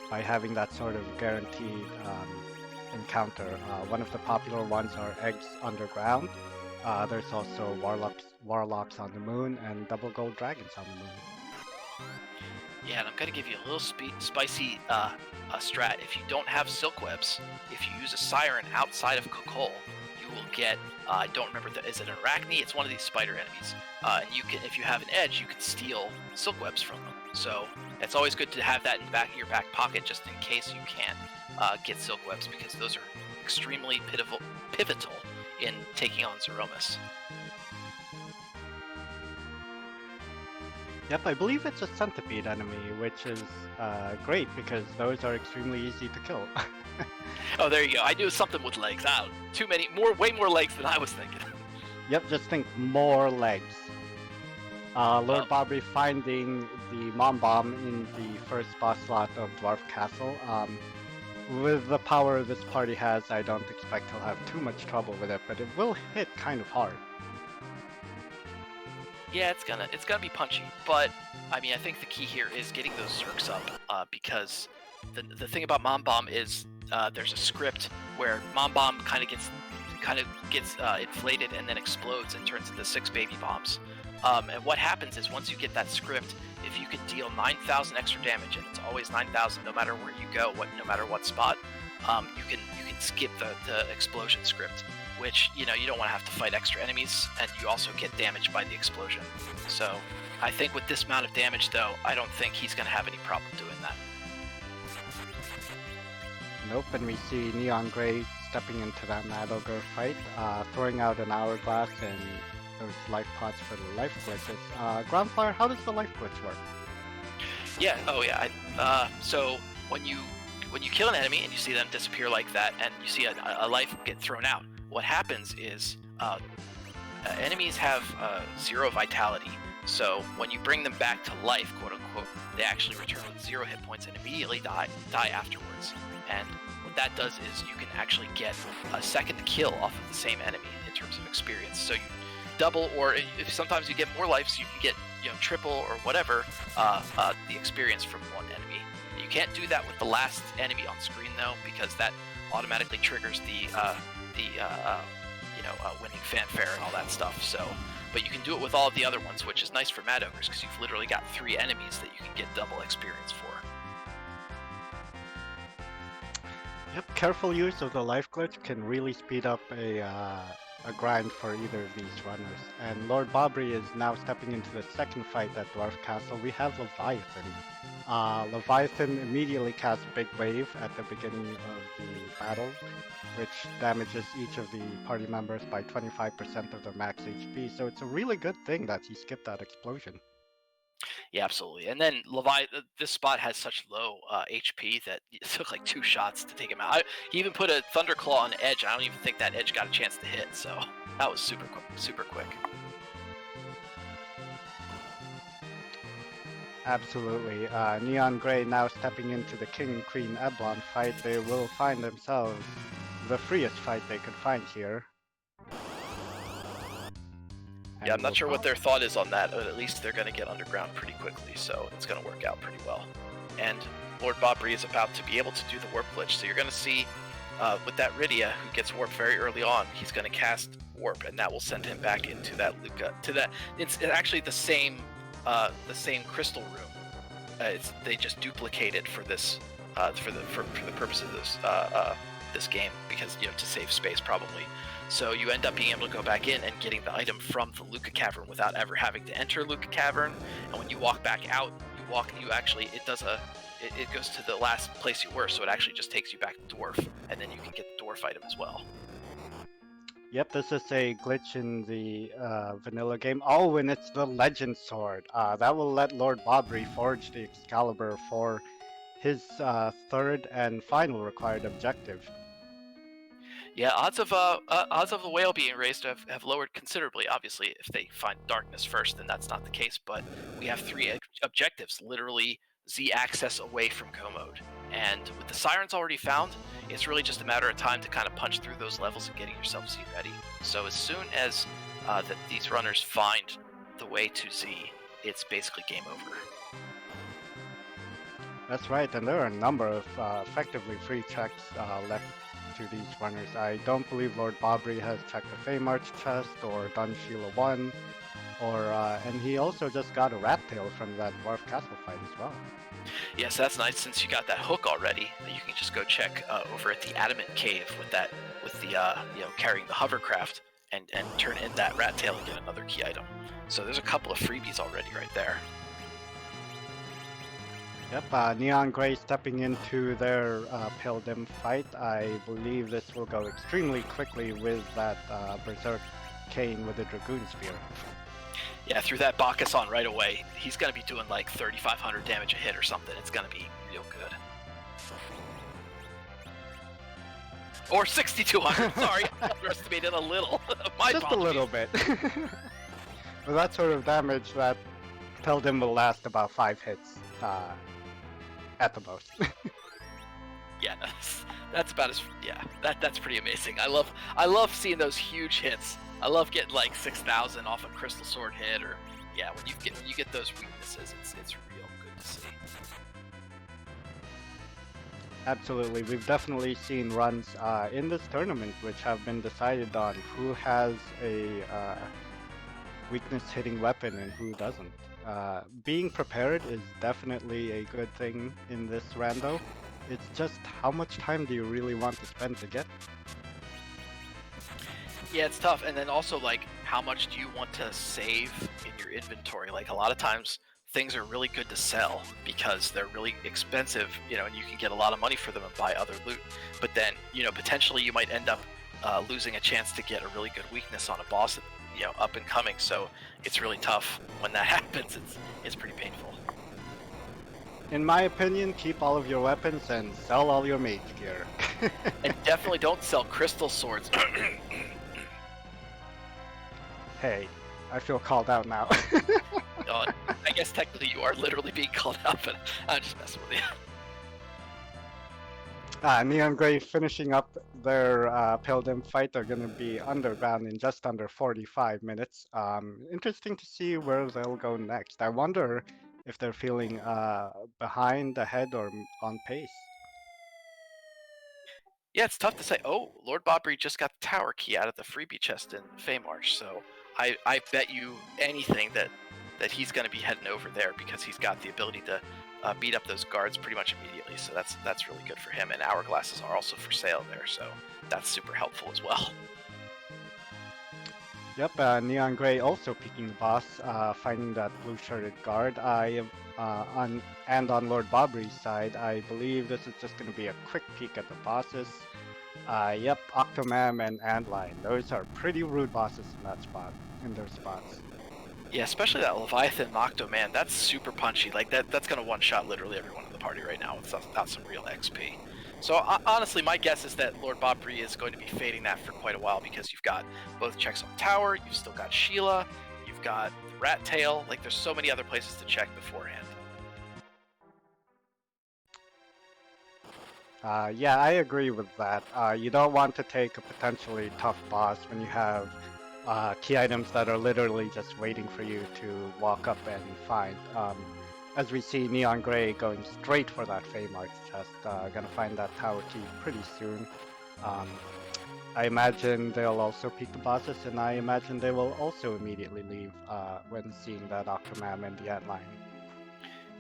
S4: by having that sort of guaranteed encounter. One of the popular ones are eggs underground. There's also warlocks on the moon and double gold dragons on the moon.
S1: Yeah, and I'm gonna give you a little spicy strat. If you don't have silk webs, if you use a siren outside of Kokol, you will get I don't remember is it an arachne? It's one of these spider enemies. And you can, if you have an edge, you can steal silk webs from them. So it's always good to have that in the back of your back pocket just in case you can't get silk webs, because those are extremely pivotal in taking on Zeromus.
S4: Yep, I believe it's a centipede enemy, which is great because those are extremely easy to kill.
S1: Oh, there you go. I knew something with legs. Way more legs than I was thinking.
S4: Yep, just think more legs. Lord Bobbree finding the Mom Bomb in the first boss slot of Dwarf Castle. With the power this party has, I don't expect he'll have too much trouble with it, but it will hit kind of hard.
S1: Yeah, it's gonna be punchy, but I mean, I think the key here is getting those Zerks up, because the thing about Mom Bomb is there's a script where Mom Bomb kind of gets inflated and then explodes and turns into 6 baby bombs. And what happens is once you get that script, if you can deal 9,000 extra damage, and it's always 9,000 no matter where you go, no matter what spot, you can skip the explosion script, which you don't want to have to fight extra enemies, and you also get damaged by the explosion. So I think with this amount of damage, though, I don't think he's going to have any problem doing that.
S4: Nope, and we see neongrey stepping into that Mad Ogre fight, throwing out an hourglass and those life pots for the life glitches. Groundflier, how does the life glitch work?
S1: Yeah, so when you kill an enemy and you see them disappear like that, and you see a life get thrown out, what happens is enemies have 0 vitality. So when you bring them back to life, quote unquote, they actually return with 0 hit points and immediately die afterwards. And what that does is you can actually get a second kill off of the same enemy in terms of experience. So you double, or if sometimes you get more lives, you can get triple or whatever the experience from one enemy. You can't do that with the last enemy on screen though, because that automatically triggers the winning fanfare and all that stuff. So, but you can do it with all of the other ones, which is nice for Mad Ogres because you've literally got 3 enemies that you can get double experience for.
S4: Yep, careful use of the life glitch can really speed up a grind for either of these runners. And Lord Bobbree is now stepping into the second fight at Dwarf Castle. We have Leviathan. Leviathan immediately casts Big Wave at the beginning of the battle, which damages each of the party members by 25% of their max HP. So it's a really good thing that he skipped that explosion.
S1: Yeah, absolutely. And then this spot has such low HP that it took like 2 shots to take him out. He even put a Thunderclaw on Edge. I don't even think that Edge got a chance to hit, so that was super quick.
S4: Absolutely. neongrey now stepping into the King and Queen Eblon fight. They will find themselves the freest fight they could find here.
S1: Yeah, I'm not sure what their thought is on that, but at least they're going to get underground pretty quickly, so it's going to work out pretty well. And Lord Bobbree is about to be able to do the warp glitch, so you're going to see with that Rydia, who gets warp very early on, he's going to cast warp, and that will send him back into that Luca. It's actually the same crystal room. They just duplicate it for this for the purpose of this game, because to save space probably. So you end up being able to go back in and getting the item from the Luca Cavern without ever having to enter Luca Cavern. And when you walk back out, it goes to the last place you were, so it actually just takes you back to Dwarf, and then you can get the Dwarf item as well.
S4: Yep, this is a glitch in the vanilla game. Oh, and it's the Legend Sword. That will let Lord Bobbree forge the Excalibur for his third and final required objective.
S1: Yeah, odds of the whale being raised have lowered considerably. Obviously, if they find darkness first, then that's not the case. But we have 3 objectives, literally Z access away from Go mode. And with the Sirens already found, it's really just a matter of time to kind of punch through those levels and getting yourself Z ready. So as soon as these runners find the way to Z, it's basically game over.
S4: That's right, and there are a number of effectively free checks left to these runners. I don't believe Lord Bobbree has checked the Feymarch chest or done Sheila 1, and he also just got a rat tail from that Dwarf Castle fight as well.
S1: Yes, that's nice. Since you got that hook already, you can just go check over at the Adamant Cave with the carrying the hovercraft and turn in that rat tail and get another key item. So there's a couple of freebies already right there.
S4: Yep, Neon Grey stepping into their Pale Dim fight. I believe this will go extremely quickly with that Berserk Cane with the Dragoon Spear.
S1: Yeah, through that Bacchus on right away. He's going to be doing like 3,500 damage a hit or something. It's going to be real good. Or 6,200, sorry. I underestimated a little.
S4: Just a little bit. With that sort of damage, that Pale Dim will last about 5 hits. At the most.
S1: Yeah, that's about as that's pretty amazing. I love seeing those huge hits. I love getting like 6,000 off a Crystal Sword hit, or when you get those weaknesses, it's real good to see. Absolutely,
S4: we've definitely seen runs in this tournament which have been decided on who has a weakness hitting weapon and who doesn't. Being prepared is definitely a good thing in this rando. It's just how much time do you really want to spend to get?
S1: Yeah, it's tough. And then also, like, how much do you want to save in your inventory? Like, a lot of times things are really good to sell because they're really expensive, and you can get a lot of money for them and buy other loot. But then, potentially you might end up losing a chance to get a really good weakness on a boss up and coming, so it's really tough when that happens. It's pretty painful.
S4: In my opinion, keep all of your weapons and sell all your mage gear.
S1: And definitely don't sell crystal swords.
S4: Hey, I feel called out now.
S1: I guess technically you are literally being called out, but I'm just messing with you.
S4: Neon Grey finishing up their Pale Dim fight. They're going to be underground in just under 45 minutes. Interesting to see where they'll go next. I wonder if they're feeling behind, ahead, or on pace.
S1: Yeah, it's tough to say. Oh, Lord Bobbree just got the tower key out of the freebie chest in Feymarch, so I bet you anything that he's going to be heading over there because he's got the ability to beat up those guards pretty much immediately, so that's really good for him. And hourglasses are also for sale there, so that's super helpful as well.
S4: Yep, Neon Grey also peeking the boss, finding that blue-shirted guard. On Lord Bobbree's side, I believe this is just going to be a quick peek at the bosses. Yep, Octomam and Antlion. Those are pretty rude bosses in their spots.
S1: Yeah, especially that Leviathan and Octomam. That's super punchy. Like that's going to one-shot literally everyone in the party right now without some real XP. So honestly, my guess is that Lord Bobbree is going to be fading that for quite a while because you've got both checks on tower, you've still got Sheila, you've got the Rat Tail. Like there's so many other places to check beforehand.
S4: Yeah, I agree with that. You don't want to take a potentially tough boss when you have key items that are literally just waiting for you to walk up and find. As we see Neon Grey going straight for that Feymarch chest, gonna find that tower key pretty soon. I imagine they'll also pick the bosses, and I imagine they will also immediately leave when seeing that Octomam and the Antlion.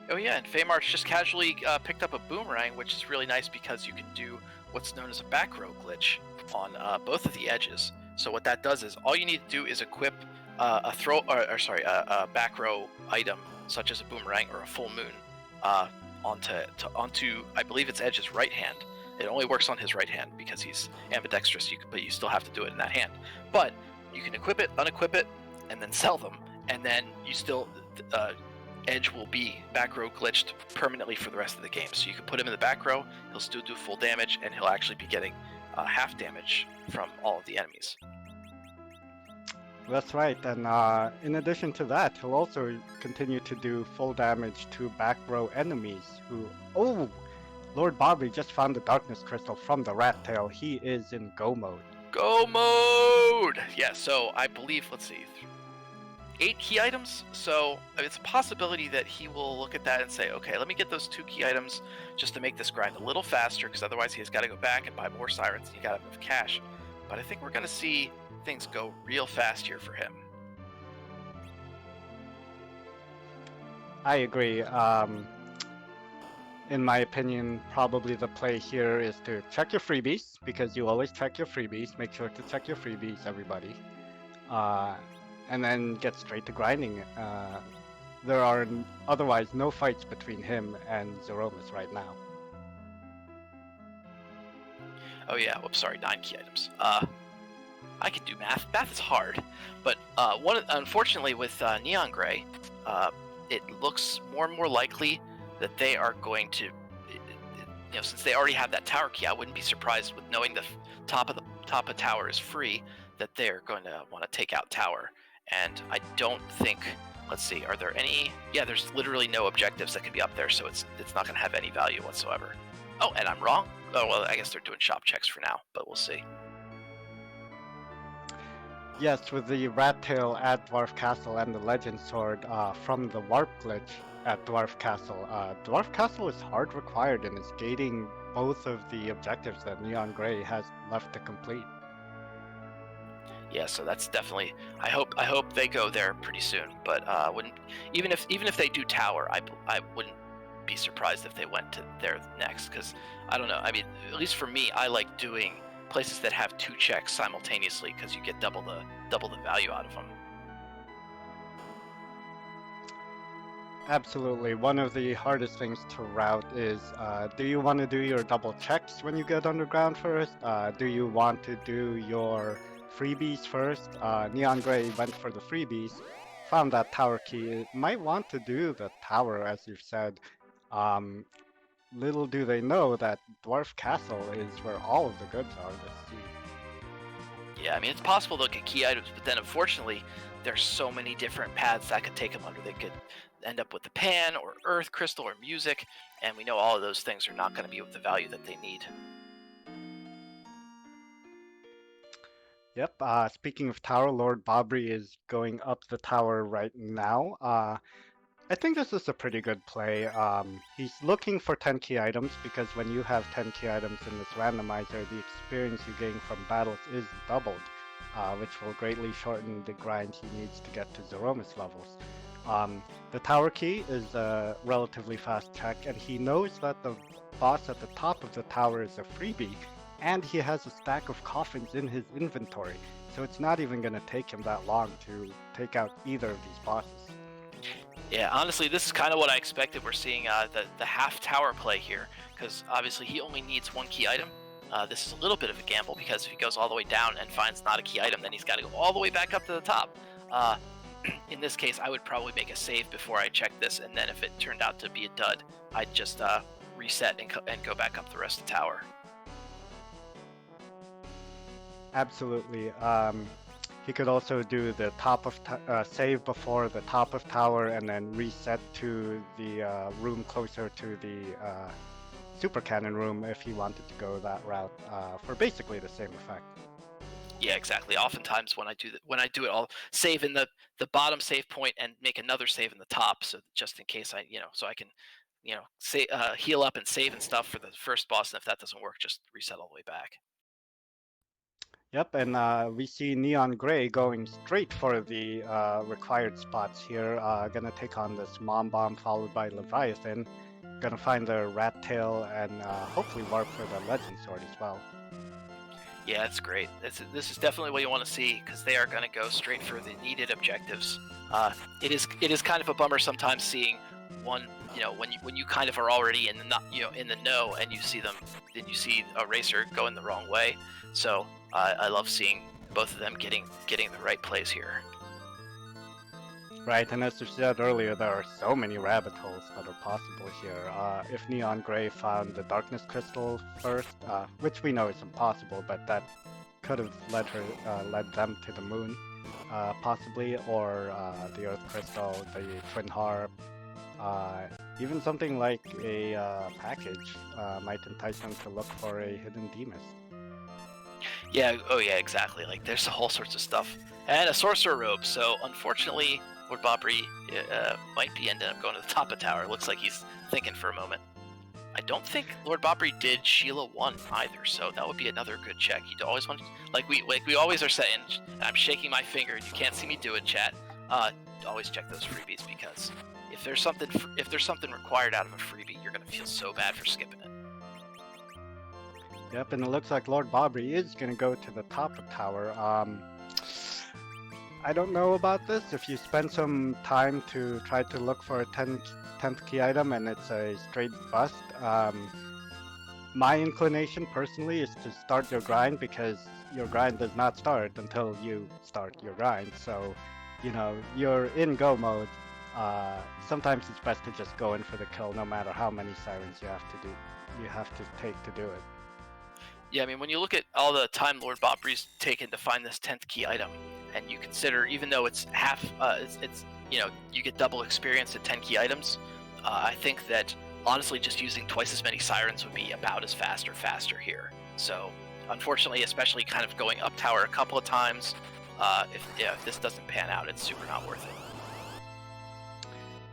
S1: Oh yeah, and FEMARCH just casually picked up a boomerang, which is really nice because you can do what's known as a back row glitch on both of the edges. So what that does is all you need to do is equip a back row item such as a boomerang or a full moon onto I believe it's Edge's right hand. It only works on his right hand because he's ambidextrous, but you still have to do it in that hand. But you can equip it, unequip it, and then sell them, and then you still Edge will be back row glitched permanently for the rest of the game. So you can put him in the back row, he'll still do full damage, and he'll actually be getting half damage from all of the enemies.
S4: That's right, and in addition to that, he'll also continue to do full damage to back row enemies who... Oh! Lord Bobbree just found the Darkness Crystal from the Rat Tail. He is in Go mode.
S1: Go mode! Yeah, so I believe, let's see, 8 key items, so it's a possibility that he will look at that and say, okay, let me get those 2 key items just to make this grind a little faster, because otherwise he's got to go back and buy more sirens and you got to move cash. But I think we're going to see things go real fast here for him.
S4: I agree. In my opinion, probably the play here is to check your freebies, because you always check your freebies. Make sure to check your freebies, everybody. And then get straight to grinding. There are otherwise no fights between him and Zeromus right now.
S1: Oh yeah, whoops, sorry, 9 key items. I can do math. Math is hard, but unfortunately with neongrey, it looks more and more likely that they are going to, since they already have that tower key, I wouldn't be surprised with knowing the top of tower is free, that they're going to want to take out tower. And I don't think, let's see, are there any? Yeah, there's literally no objectives that can be up there, so it's not going to have any value whatsoever. Oh, and I'm wrong. Oh well, I guess they're doing shop checks for now, but we'll see.
S4: Yes, with the Rat Tail at Dwarf Castle and the Legend Sword from the Warp glitch at Dwarf Castle. Dwarf Castle is hard required and is gating both of the objectives that neongrey has left to complete.
S1: Yeah, so that's definitely. I hope they go there pretty soon. But wouldn't even if they do tower, I wouldn't be surprised if they went to there next, because I don't know. I mean, at least for me, I like doing places that have 2 checks simultaneously because you get double the value out of them.
S4: Absolutely. One of the hardest things to route is, do you want to do your double checks when you get underground first? Do you want to do your freebies first? neongrey went for the freebies, found that tower key. Might want to do the tower, as you've said. Little do they know that Dwarf Castle is where all of the goods are this season.
S1: Yeah, I mean, it's possible they'll get key items, but then unfortunately, there's so many different paths that could take them under. They could end up with the pan, or earth crystal, or music, and we know all of those things are not going to be with the value that they need.
S4: Yep, speaking of tower, Lord Bobbree is going up the tower right now. I think this is a pretty good play. He's looking for 10 key items, because when you have 10 key items in this randomizer, the experience you gain from battles is doubled, which will greatly shorten the grind he needs to get to Zeromus levels. The tower key is a relatively fast check, and he knows that the boss at the top of the tower is a freebie, and he has a stack of coffins in his inventory, so it's not even going to take him that long to take out either of these bosses.
S1: Yeah, honestly, this is kind of what I expected. We're seeing the half tower play here, because obviously he only needs 1 key item. This is a little bit of a gamble, because if he goes all the way down and finds not a key item, then he's got to go all the way back up to the top. In this case, I would probably make a save before I check this, and then if it turned out to be a dud, I'd just reset and go back up the rest of the tower.
S4: Absolutely. He could also do the top of save before the top of tower, and then reset to the room closer to the super cannon room if he wanted to go that route for basically the same effect.
S1: Yeah, exactly. Oftentimes when I do it, I'll save in the bottom save point and make another save in the top, so just in case so I can heal up and save and stuff for the first boss, and if that doesn't work, just reset all the way back.
S4: Yep, and we see Neon Gray going straight for the required spots here. Gonna take on this Mom Bomb followed by Leviathan. Gonna find the Rat Tail and hopefully warp for the Legend Sword as well.
S1: Yeah, that's great. This is definitely what you want to see, because they are going to go straight for the needed objectives. It is kind of a bummer sometimes seeing one, when you kind of are already in the know, and you see a racer going the wrong way. So I love seeing both of them getting the right plays here.
S4: Right, and as you said earlier, there are so many rabbit holes that are possible here. If Neon Gray found the Darkness Crystal first, which we know is impossible, but that could have led them to the moon, possibly, or the Earth Crystal, the Twin Harp, even something like a package might entice them to look for a hidden Demus.
S1: Yeah, oh yeah, exactly. Like, there's all sorts of stuff. And a Sorcerer Robe, so unfortunately, lordbobbree might be ending up going to the top of tower. Looks like he's thinking for a moment. I don't think lordbobbree did Sheila 1 either, so that would be another good check. You'd always want, like we always are saying, and I'm shaking my finger, and you can't see me do it, chat. Always check those freebies, because if there's something required out of a freebie, you're gonna feel so bad for skipping it.
S4: Yep, and it looks like lordbobbree is gonna go to the top of tower. I don't know about this. If you spend some time to try to look for a 10th key item and it's a straight bust, my inclination personally is to start your grind, because your grind does not start until you start your grind. So, you're in go mode. Sometimes it's best to just go in for the kill, no matter how many sirens you have to take to do it.
S1: Yeah, I mean, when you look at all the time lordbobbree's taken to find this 10th key item, and you consider, even though it's half, you get double experience at 10 key items, I think that honestly just using twice as many sirens would be about as fast or faster here. So unfortunately, especially kind of going up tower a couple of times, if this doesn't pan out, it's super not worth it.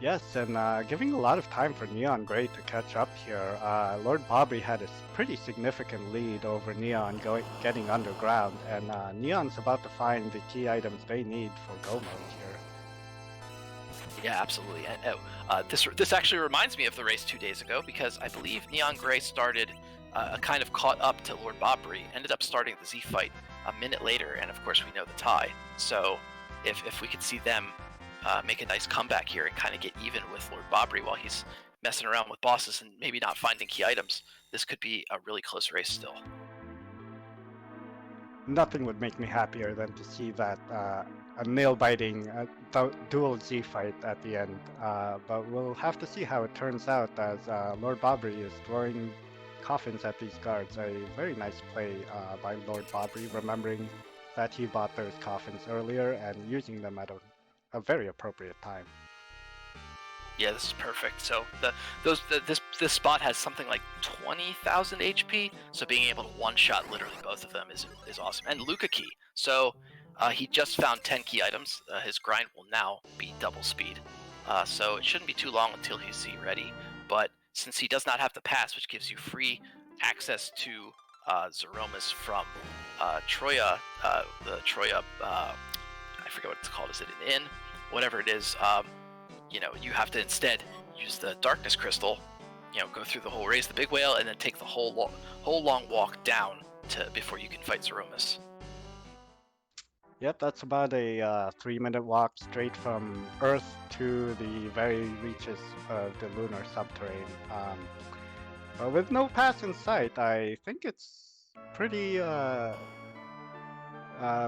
S4: Yes, and giving a lot of time for Neon Gray to catch up here. lordbobbree had a pretty significant lead over Neon getting underground, and Neon's about to find the key items they need for go mode here.
S1: Yeah, absolutely. And this actually reminds me of the race 2 days ago, because I believe Neon Gray started kind of caught up to lordbobbree, ended up starting the Z fight a minute later, and of course we know the tie. So if we could see them make a nice comeback here and kind of get even with lordbobbree while he's messing around with bosses and maybe not finding key items, this could be a really close race still.
S4: Nothing would make me happier than to see that a nail-biting dual Z fight at the end, but we'll have to see how it turns out, as lordbobbree is throwing coffins at these guards. A very nice play by lordbobbree, remembering that he bought those coffins earlier and using them at a very appropriate time.
S1: Yeah, this is perfect. So this spot has something like 20,000 HP, so being able to one-shot literally both of them is awesome. And Luca key. So he just found 10 key items. His grind will now be double speed. So it shouldn't be too long until he's Z ready. But since he does not have the pass, which gives you free access to Zeromus from Troya, the Troya, I forget what it's called. Is it an inn? Whatever it is, you have to instead use the Darkness Crystal, go through the whole Raise the Big Whale, and then take the whole long walk down before you can fight Zeromus.
S4: Yep, that's about a 3-minute walk straight from Earth to the very reaches of the lunar subterrane. But with no pass in sight, I think it's pretty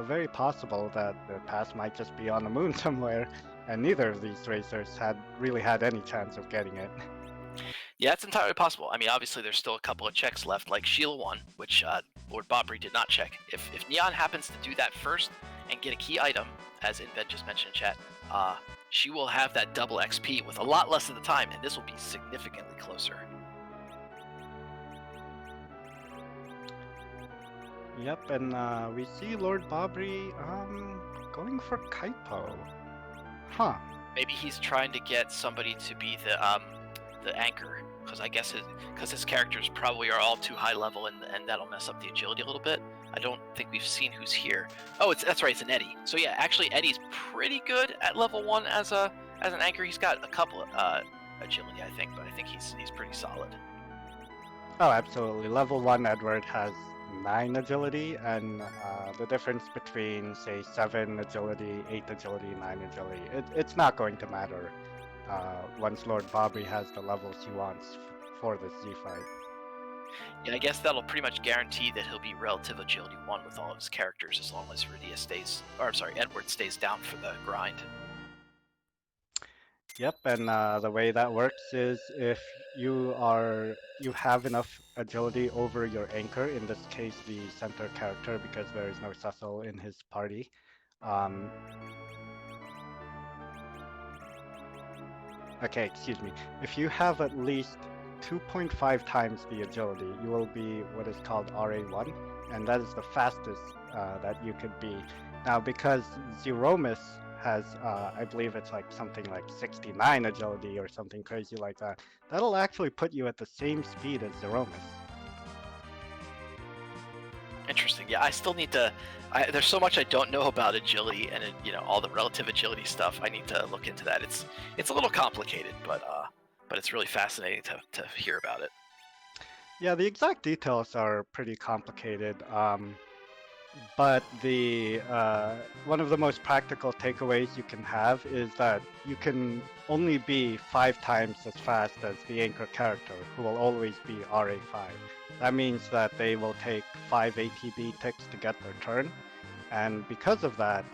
S4: very possible that the pass might just be on the moon somewhere, and neither of these racers had any chance of getting it.
S1: Yeah, it's entirely possible. I mean, obviously there's still a couple of checks left, like Sheila 1, which lordbobbree did not check. If Neon happens to do that first and get a key item, as Inven just mentioned in chat, she will have that double XP with a lot less of the time, and this will be significantly closer.
S4: Yep, and we see lordbobbree going for Kaipo. Huh.
S1: Maybe he's trying to get somebody to be the anchor, because I guess his characters probably are all too high level, and that'll mess up the agility a little bit. I don't think we've seen who's here. Oh, that's right, it's an Eddie. So yeah, actually Eddie's pretty good at level 1 as an anchor. He's got a couple of agility, I think, but I think he's pretty solid.
S4: Oh, absolutely. Level 1 Edward has 9 agility, and the difference between, say, 7 agility, 8 agility, 9 agility, it's not going to matter once Lord Bobbree has the levels he wants for this Z fight.
S1: Yeah, I guess that'll pretty much guarantee that he'll be relative agility 1 with all of his characters as long as Edward stays down for the grind.
S4: Yep, and the way that works is if you have enough agility over your anchor, in this case the center character, because there is no Cecil in his party. Okay, excuse me. If you have at least 2.5 times the agility, you will be what is called RA1, and that is the fastest that you could be. Now, because Zeromus has, I believe it's like something like 69 agility or something crazy like that, that'll actually put you at the same speed as Zeromus.
S1: Interesting. Yeah, I still need to. There's so much I don't know about agility and all the relative agility stuff. I need to look into that. It's a little complicated, but it's really fascinating to hear about it.
S4: Yeah, the exact details are pretty complicated. But the one of the most practical takeaways you can have is that you can only be 5 times as fast as the anchor character, who will always be RA5. That means that they will take 5 ATB ticks to get their turn, and because of that,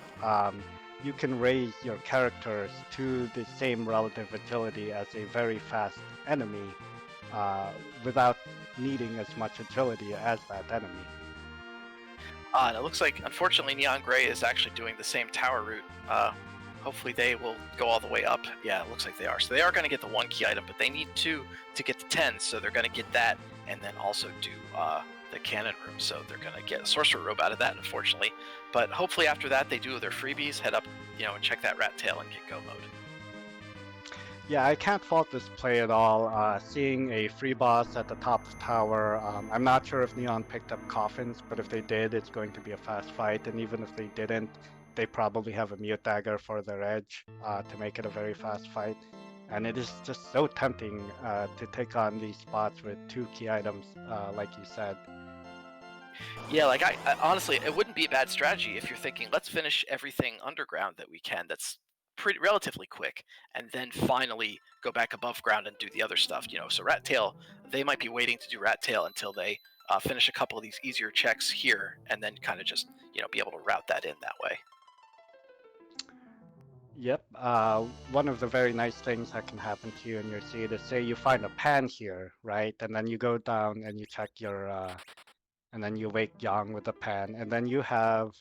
S4: you can raise your characters to the same relative agility as a very fast enemy without needing as much agility as that enemy.
S1: And it looks like, unfortunately, neongrey is actually doing the same tower route. Hopefully they will go all the way up. Yeah, it looks like they are. So they are going to get the 1 key item, but they need 2 to get to 10, so they're going to get that, and then also do the cannon room, so they're going to get a sorcerer robe out of that, unfortunately. But hopefully after that, they do their freebies, head up, and check that rat tail and get go mode.
S4: Yeah, I can't fault this play at all. Seeing a free boss at the top of tower, I'm not sure if Neon picked up coffins, but if they did, it's going to be a fast fight, and even if they didn't, they probably have a mute dagger for their edge to make it a very fast fight. And it is just so tempting to take on these spots with 2 key items, like you said.
S1: Yeah, like I honestly, it wouldn't be a bad strategy if you're thinking, let's finish everything underground that we can. That's relatively quick, and then finally go back above ground and do the other stuff. So rat tail, they might be waiting to do rat tail until they finish a couple of these easier checks here, and then kind of just be able to route that in that way.
S4: Yep. One of the very nice things that can happen to you in your seed is, say you find a pan here, right? And then you go down and you check your, and then you wake Yang with the pan, and then you have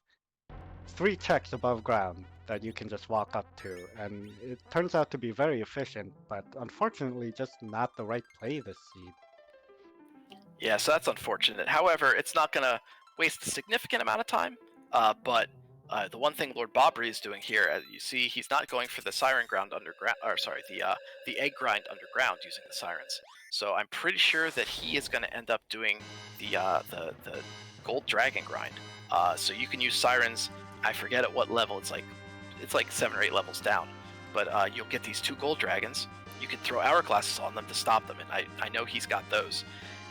S4: 3 checks above ground that you can just walk up to, and it turns out to be very efficient, but unfortunately just not the right play this seed.
S1: Yeah, so that's unfortunate. However, it's not going to waste a significant amount of time, but the one thing Lord Bobbree is doing here, as you see, he's not going for the siren ground underground, or sorry, the egg grind underground using the sirens. So I'm pretty sure that he is going to end up doing the gold dragon grind. So you can use sirens. I forget at what level. It's like 7 or 8 levels down. But you'll get these 2 gold dragons. You can throw hourglasses on them to stop them, and I know he's got those.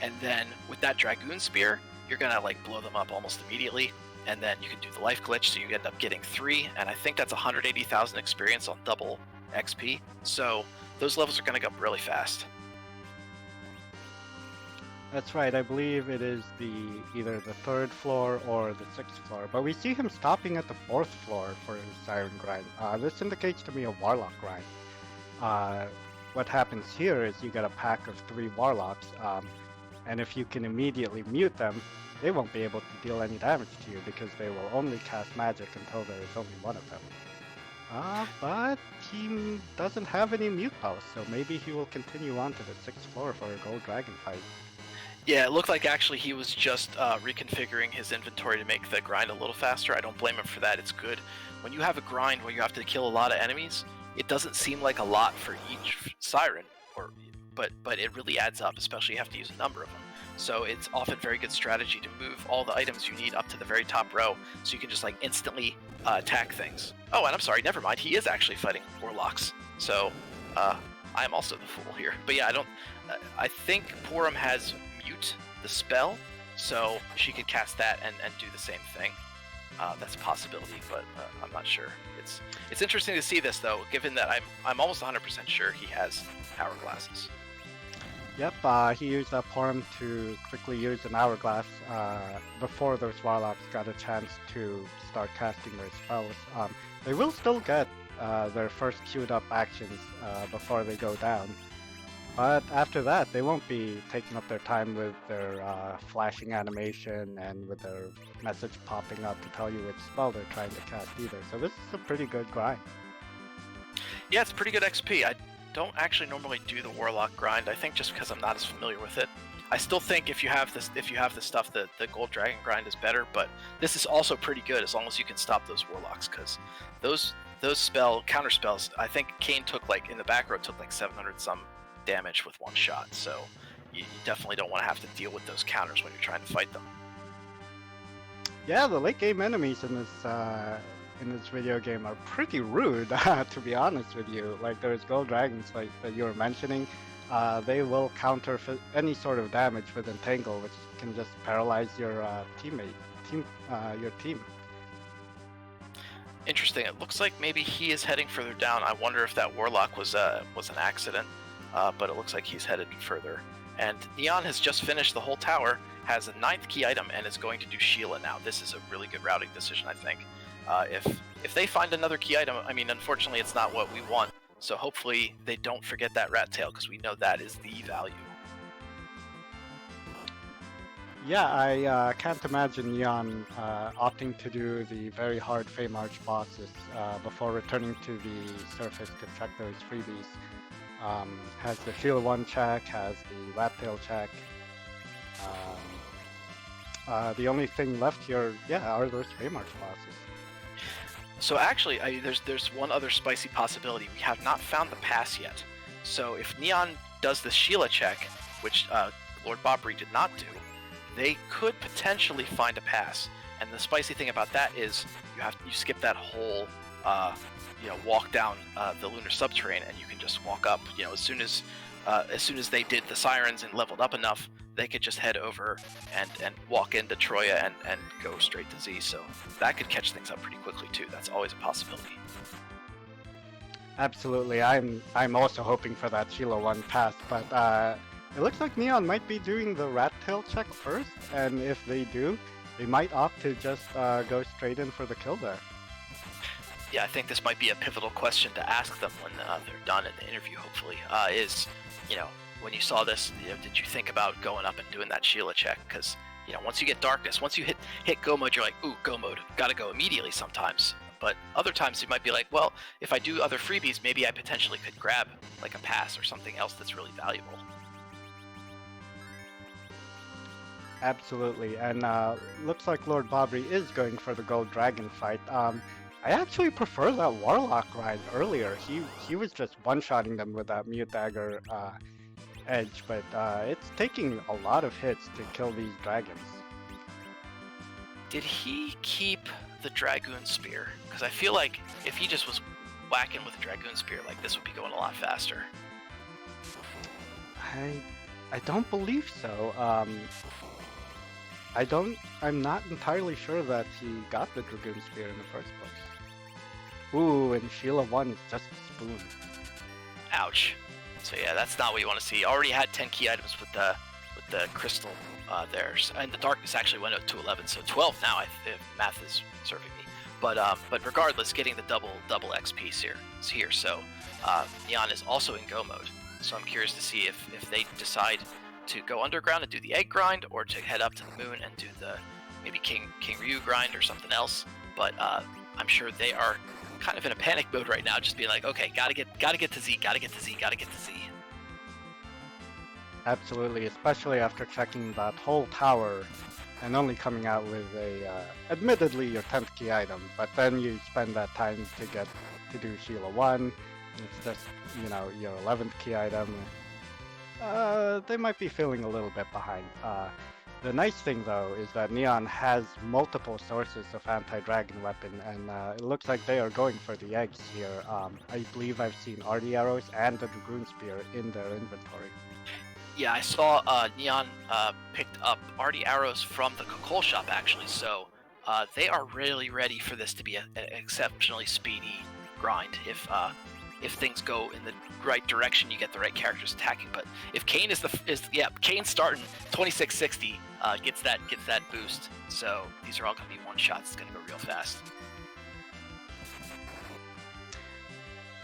S1: And then with that dragoon spear, you're gonna blow them up almost immediately. And then you can do the life glitch, so you end up getting 3, and I think that's 180,000 experience on double XP. So those levels are gonna go up really fast.
S4: That's right, I believe it is either the 3rd floor or the 6th floor, but we see him stopping at the 4th floor for his siren grind. This indicates to me a warlock grind. What happens here is you get a pack of 3 warlocks, and if you can immediately mute them, they won't be able to deal any damage to you because they will only cast magic until there is only 1 of them. But he doesn't have any mute pulse, so maybe he will continue on to the 6th floor for a gold dragon fight.
S1: Yeah, it looked like actually he was just reconfiguring his inventory to make the grind a little faster. I don't blame him for that. It's good. When you have a grind where you have to kill a lot of enemies, it doesn't seem like a lot for each siren, but it really adds up, especially you have to use a number of them. So it's often very good strategy to move all the items you need up to the very top row, so you can just like instantly attack things. Oh, and I'm sorry, never mind. He is actually fighting warlocks. So I am also the fool here. But yeah, I think Porum has mute the spell, so she could cast that and do the same thing. That's a possibility, but I'm not sure. It's interesting to see this though, given that I'm almost 100% sure he has hourglasses.
S4: Yep, he used that Porum to quickly use an hourglass before those warlocks got a chance to start casting their spells. They will still get their first queued up actions before they go down. But after that, they won't be taking up their time with their flashing animation and with their message popping up to tell you which spell they're trying to cast either. So this is a pretty good grind.
S1: Yeah, it's pretty good XP. I don't actually normally do the Warlock grind, I think just because I'm not as familiar with it. I still think if you have the stuff, the Gold Dragon grind is better, but this is also pretty good as long as you can stop those Warlocks, because those counter spells, I think Kane took like, in the back row, took like 700 some damage with one shot, so you definitely don't want to have to deal with those counters when you're trying to fight them.
S4: Yeah, the late game enemies in this video game are pretty rude, to be honest with you. Like those gold dragons like that you were mentioning, they will counter any sort of damage with Entangle, which can just paralyze your team.
S1: Interesting. It looks like maybe he is heading further down. I wonder if that Warlock was an accident, but it looks like he's headed further. And Neon has just finished the whole tower, has a 9th key item, and is going to do Sheila now. This is a really good routing decision, I think. If they find another key item, I mean, unfortunately, it's not what we want. So hopefully they don't forget that rat tail, because we know that is the value.
S4: Yeah, I can't imagine Neon opting to do the very hard Feymarch bosses before returning to the surface to check those freebies. Has the Shield 1 check, has the rat tail check. The only thing left here, are those Feymarch bosses.
S1: So actually, there's one other spicy possibility. We have not found the pass yet. So if Neon does the Sheila check, which Lord Bobbree did not do, they could potentially find a pass. And the spicy thing about that is you skip that whole walk down the lunar subterranean, and you can just walk up. As soon as they did the sirens and leveled up enough, they could just head over and walk into Troya and go straight to Z. So that could catch things up pretty quickly too. That's always a possibility.
S4: Absolutely, I'm also hoping for that Sheila 1 pass, but it looks like Neon might be doing the rat tail check first, and if they do, they might opt to just go straight in for the kill there.
S1: Yeah, I think this might be a pivotal question to ask them when they're done in the interview, hopefully, when you saw this, did you think about going up and doing that Sheila check? Because, once you get darkness, once you hit go mode, you're like, ooh, go mode, gotta go immediately sometimes. But other times you might be like, well, if I do other freebies, maybe I potentially could grab like a pass or something else that's really valuable.
S4: Absolutely, and looks like Lord Bobbree is going for the Gold Dragon fight. I actually prefer that Warlock grind earlier. He was just one-shotting them with that Mute Dagger edge, but it's taking a lot of hits to kill these dragons.
S1: Did he keep the Dragoon Spear? Because I feel like if he just was whacking with the Dragoon Spear, like this would be going a lot faster.
S4: I don't believe so. I'm not entirely sure that he got the Dragoon Spear in the first place. Ooh, and Sheila 1 is just a spoon.
S1: Ouch. So yeah, that's not what you want to see. Already had 10 key items with the crystal there, and the darkness actually went up to 11, so 12 now. If math is serving me, but regardless, getting the double XP here. So Neon is also in go mode. So I'm curious to see if they decide to go underground and do the egg grind, or to head up to the moon and do the maybe King Ryu grind or something else. But I'm sure they are kind of in a panic mode right now, just being like, okay, gotta get to Z, gotta get to Z.
S4: Absolutely, especially after checking that whole tower and only coming out with a, admittedly your 10th key item, but then you spend that time to do Sheila 1, and it's just, your 11th key item. They might be feeling a little bit behind. The nice thing, though, is that Neon has multiple sources of anti-dragon weapon, and it looks like they are going for the eggs here. I believe I've seen arty arrows and the dragoon spear in their inventory.
S1: Yeah, I saw Neon picked up arty arrows from the coal shop, actually, so they are really ready for this to be an exceptionally speedy grind. If things go in the right direction, you get the right characters attacking. But if Kane Kane's starting 2660, gets that boost. So these are all going to be one shots. It's going to go real fast.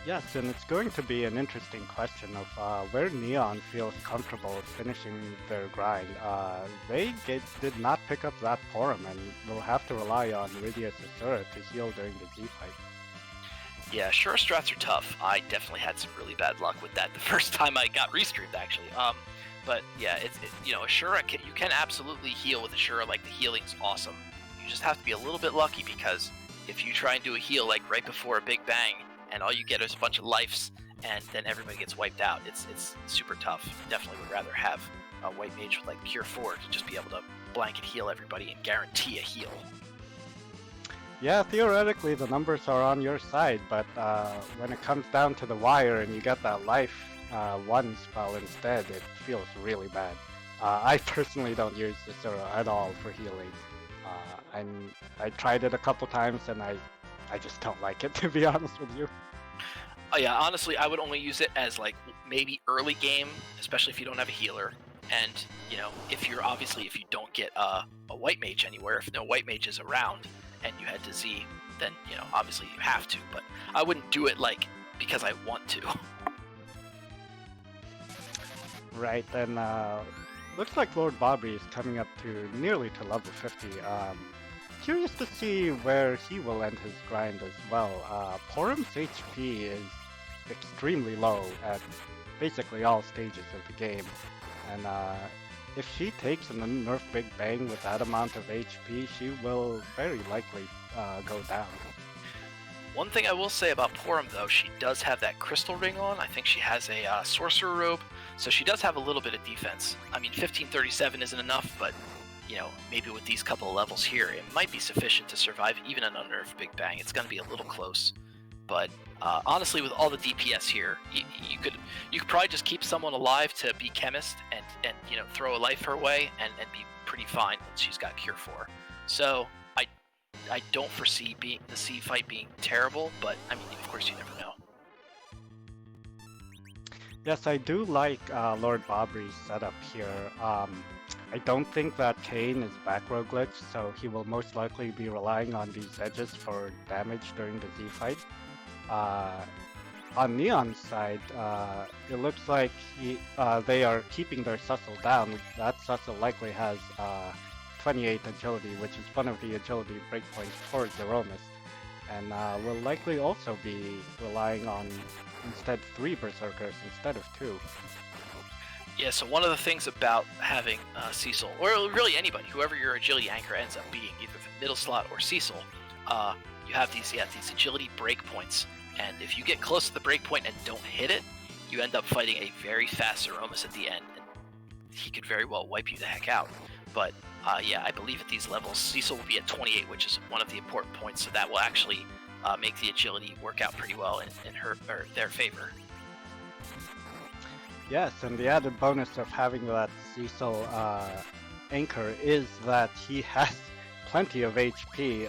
S4: Yes, and it's going to be an interesting question of where Neon feels comfortable finishing their grind. They did not pick up that Porum, and will have to rely on Rydia's Asura to heal during the Z fight.
S1: Yeah, Shura strats are tough. I definitely had some really bad luck with that the first time I got restreamed, actually. But yeah, Ashura, you can absolutely heal with Ashura. Like, the healing's awesome. You just have to be a little bit lucky, because if you try and do a heal like right before a big bang, and all you get is a bunch of lives, and then everybody gets wiped out, it's super tough. Definitely would rather have a white mage with like Cure 4 to just be able to blanket heal everybody and guarantee a heal.
S4: Yeah, theoretically the numbers are on your side, but when it comes down to the wire and you get that life one spell instead, it feels really bad. I personally don't use Asura at all for healing. I tried it a couple times and I just don't like it, to be honest with you.
S1: Oh yeah, honestly, I would only use it as like maybe early game, especially if you don't have a healer. And if you don't get a white mage anywhere, if no white mage is around, and you head to Z, then obviously you have to. But I wouldn't do it like because I want to.
S4: Right, then looks like lordbobbree is coming up to nearly to level 50. Curious to see where he will end his grind as well. Porum's HP is extremely low at basically all stages of the game, and if she takes an unnerf Big Bang with that amount of HP, she will very likely go down.
S1: One thing I will say about Porum, though, she does have that crystal ring on. I think she has a sorcerer robe, so she does have a little bit of defense. I mean, 1537 isn't enough, but maybe with these couple of levels here, it might be sufficient to survive even an unnerved Big Bang. It's going to be a little close, but honestly, with all the DPS here, you could probably just keep someone alive to be chemist and throw a life her way and be pretty fine once she's got Cure 4. So I don't foresee the C fight being terrible, but I mean, of course, you never know.
S4: Yes, I do like lordbobbree's setup here. I don't think that Kane is back row glitch, so he will most likely be relying on these edges for damage during the Z fight. On Neon's side, it looks like they are keeping their Sussel down. That Sussel likely has 28 agility, which is one of the agility breakpoints for Zeromus, and will likely also be relying on instead 3 berserkers instead of 2.
S1: Yeah, so one of the things about having Cecil, or really anybody, whoever your agility anchor ends up being, either the middle slot or Cecil, you have these agility breakpoints, and if you get close to the breakpoint and don't hit it, you end up fighting a very fast Zeromus at the end, and he could very well wipe you the heck out. But yeah, I believe at these levels, Cecil will be at 28, which is one of the important points, so that will actually make the agility work out pretty well in her or their favor.
S4: Yes, and the added bonus of having that Cecil anchor is that he has plenty of HP,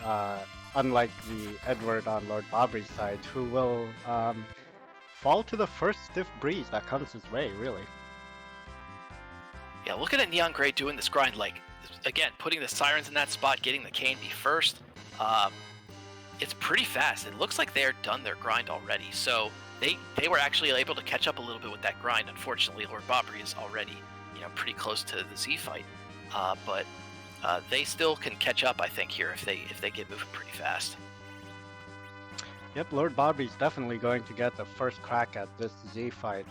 S4: unlike the Edward on lordbobbree's side, who will fall to the first stiff breeze that comes his way, really.
S1: Yeah, looking at neongrey doing this grind, like, again, putting the sirens in that spot, getting the K&B first, it's pretty fast. It looks like they're done their grind already, so they were actually able to catch up a little bit with that grind. Unfortunately, lordbobbree is already, pretty close to the Z fight, but they still can catch up, I think, here if they get moving pretty fast.
S4: Yep, lordbobbree's definitely going to get the first crack at this Z fight.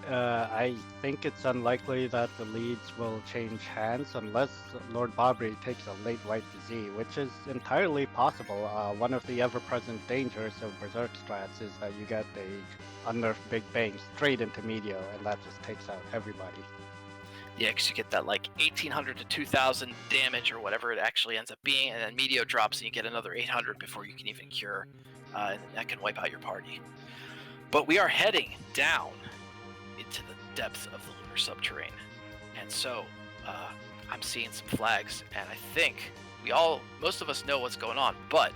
S4: I think it's unlikely that the leads will change hands unless Lord Bobbree takes a late white Z, which is entirely possible. One of the ever-present dangers of Berserk strats is that you get a unnerfed Big Bang straight into Medio, and that just takes out everybody.
S1: Yeah, because you get that like 1800 to 2000 damage or whatever it actually ends up being, and then Meteor drops and you get another 800 before you can even cure, and that can wipe out your party. But we are heading down into the depths of the lunar subterranean, and so I'm seeing some flags, and I think most of us know what's going on, but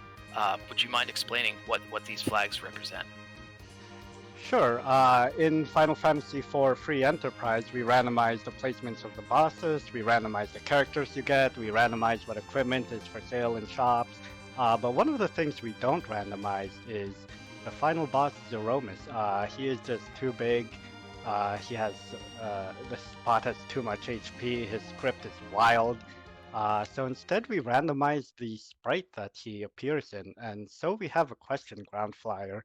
S1: would you mind explaining what these flags represent?
S4: Sure. In Final Fantasy IV Free Enterprise, we randomize the placements of the bosses, we randomize the characters you get, we randomize what equipment is for sale in shops. But one of the things we don't randomize is the final boss, Zeromus. He is just too big. He has the spot has too much HP. His script is wild. So instead, we randomize the sprite that he appears in, and so we have a question, Groundflier,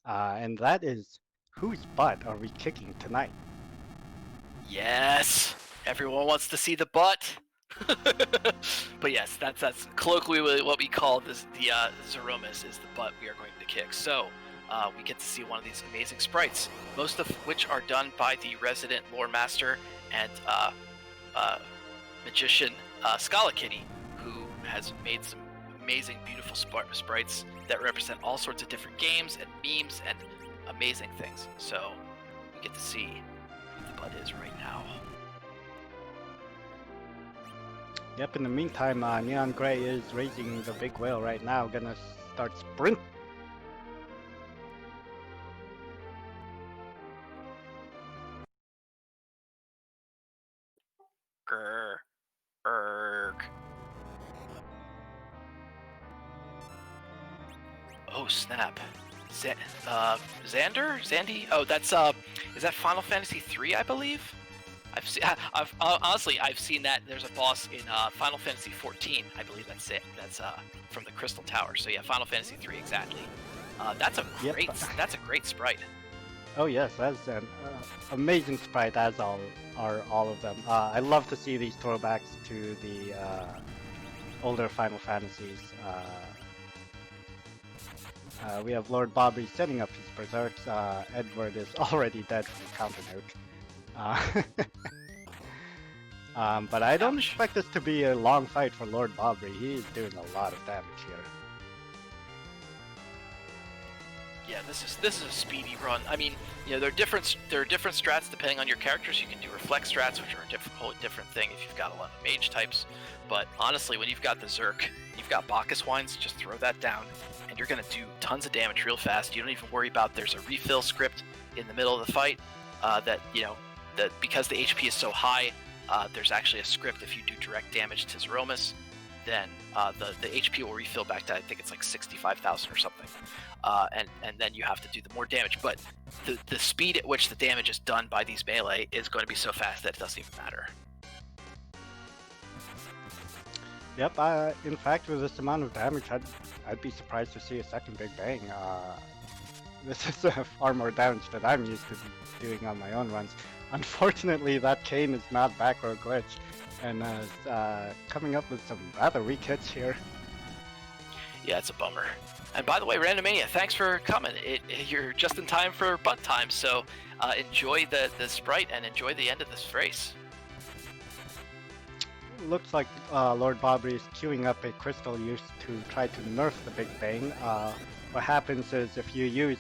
S4: and that is, whose butt are we kicking tonight?
S1: Yes, everyone wants to see the butt. But yes, that's colloquially what we call the Zeromus is the butt we are going to kick. So we get to see one of these amazing sprites, most of which are done by the resident lore master and magician Scala Kitty, who has made some amazing, beautiful sprites that represent all sorts of different games and memes and amazing things. So we get to see who the butt is right now.
S4: Yep, in the meantime, neongrey is raising the big whale right now, gonna start sprint.
S1: Grr. Erg. Oh snap. Xander? Zandy? Oh, that's is that Final Fantasy 3, I believe? I've seen that. There's a boss in Final Fantasy 14. I believe that's it. That's from the Crystal Tower. So yeah, Final Fantasy 3 exactly. That's a great sprite.
S4: Oh yes, that's an amazing sprite, as are all of them. I love to see these throwbacks to the older Final Fantasies. We have Lord Bobbree setting up his berserks. Edward is already dead from counter nuke. But I don't expect this to be a long fight for Lord Bobbree. He's doing a lot of damage here.
S1: Yeah, this is a speedy run. I mean, you know, there are different strats depending on your characters. You can do reflect strats, which are a whole different thing if you've got a lot of mage types. But honestly, when you've got the Zerk, you've got Bacchus Wines, just throw that down, and you're gonna do tons of damage real fast. You don't even worry about there's a refill script in the middle of the fight. That because the HP is so high, there's actually a script if you do direct damage to Zeromus, then the HP will refill back to, I think it's like 65,000 or something. And then you have to do the more damage. But the speed at which the damage is done by these melee is going to be so fast that it doesn't even matter.
S4: Yep, in fact, with this amount of damage, I'd be surprised to see a second Big Bang. This is far more damage than I'm used to doing on my own runs. Unfortunately, that cane is not back or glitch, and is coming up with some rather weak hits here.
S1: Yeah, it's a bummer. And by the way, Randomania, thanks for coming. You're just in time for butt time, so enjoy the sprite and enjoy the end of this race.
S4: Looks like Lord Bobbree is queuing up a crystal use to try to nerf the Big Bang. What happens is if you use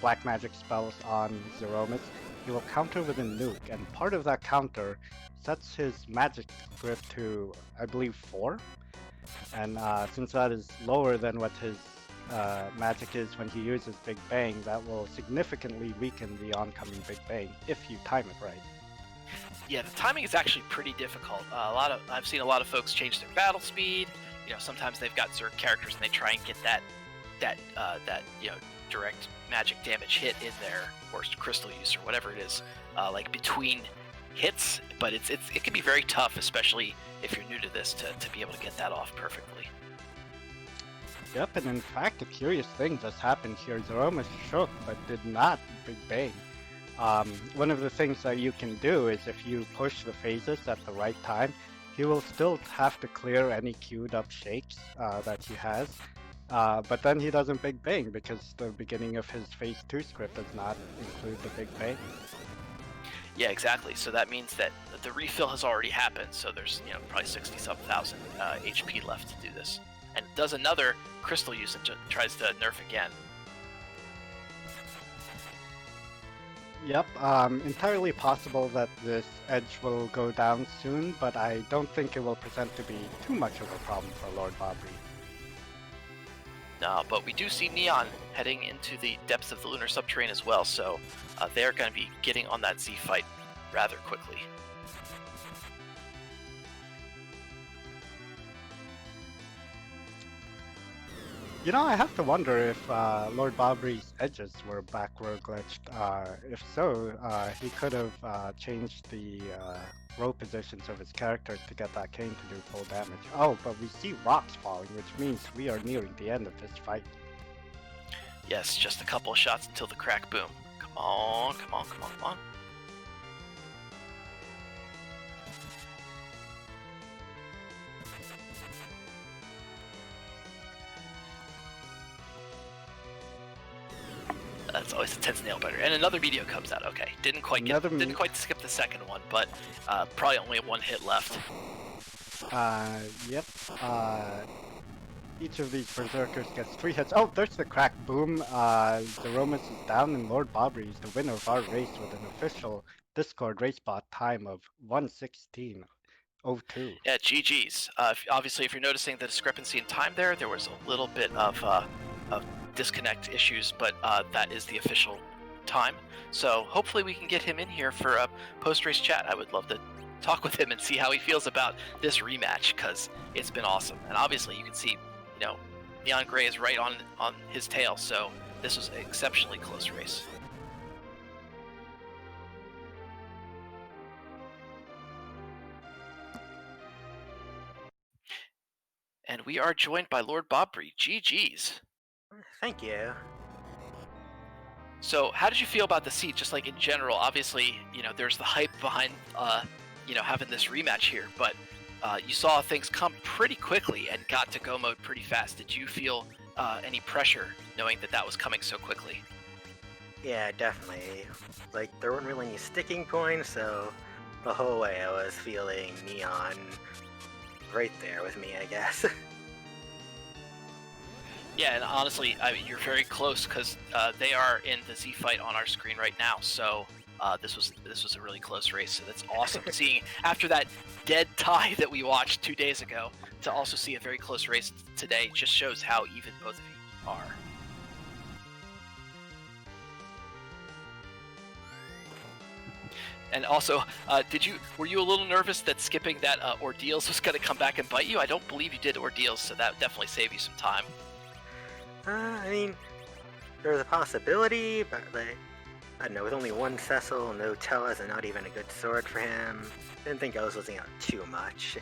S4: black magic spells on Zeromus, he will counter with a nuke, and part of that counter sets his magic grip to, I believe, 4. And since that is lower than what his magic is when he uses Big Bang, that will significantly weaken the oncoming Big Bang if you time it right.
S1: Yeah, the timing is actually pretty difficult. I've seen a lot of folks change their battle speed. You know, sometimes they've got Zerk characters and they try and get that direct magic damage hit in there, or crystal use or whatever it is, like between hits. But it can be very tough, especially if you're new to this, to be able to get that off perfectly.
S4: Yep, and in fact, a curious thing just happened here. Zeromus shook, but did not Big Bang. One of the things that you can do is if you push the phases at the right time, he will still have to clear any queued up shakes that he has. But then he doesn't Big Bang because the beginning of his Phase 2 script does not include the Big Bang.
S1: Yeah, exactly. So that means that the refill has already happened. So there's probably 60-some thousand HP left to do this, and does another crystal usage, tries to nerf again.
S4: Yep, entirely possible that this edge will go down soon, but I don't think it will present to be too much of a problem for Lord Bobbree.
S1: No, but we do see Neon heading into the depths of the lunar subterranean as well, so they're going to be getting on that Z fight rather quickly.
S4: You know, I have to wonder if Lord Bobbree's edges were backward glitched. If so, he could have changed the row positions of his characters to get that cane to do full damage. Oh, but we see rocks falling, which means we are nearing the end of this fight.
S1: Yes, just a couple of shots until the crack boom. Come on, come on, come on, come on. That's always a tense nail biter. And another video comes out. Okay, didn't quite skip the second one, but probably only one hit left.
S4: Yep. Each of these berserkers gets 3 hits. Oh, there's the crack boom. Threemus is down, and Lord Bobbree is the winner of our race with an official Discord race bot time of 1:16:02.
S1: Yeah, GG's. Obviously, if you're noticing the discrepancy in time there was a little bit of disconnect issues, but that is the official time. So hopefully we can get him in here for a post-race chat. I would love to talk with him and see how he feels about this rematch, because it's been awesome. And obviously you can see, Neon Gray is right on his tail, so this was an exceptionally close race. And we are joined by Lord Bobbree. GG's.
S5: Thank you.
S1: So how did you feel about the seat, just like in general? Obviously, there's the hype behind, having this rematch here, but you saw things come pretty quickly and got to go mode pretty fast. Did you feel any pressure knowing that was coming so quickly?
S5: Yeah, definitely. Like, there weren't really any sticking points, so the whole way I was feeling Neon right there with me, I guess.
S1: Yeah, and honestly, you're very close, because they are in the Z fight on our screen right now. So this was a really close race. So that's awesome. Seeing after that dead tie that we watched 2 days ago, to also see a very close race today just shows how even both of you are. And also, were you a little nervous that skipping that ordeals was going to come back and bite you? I don't believe you did ordeals, so that definitely saved you some time.
S5: I mean, there's a possibility, but I don't know, with only one Cecil, no Tellas, and not even a good sword for him, didn't think I was losing out too much.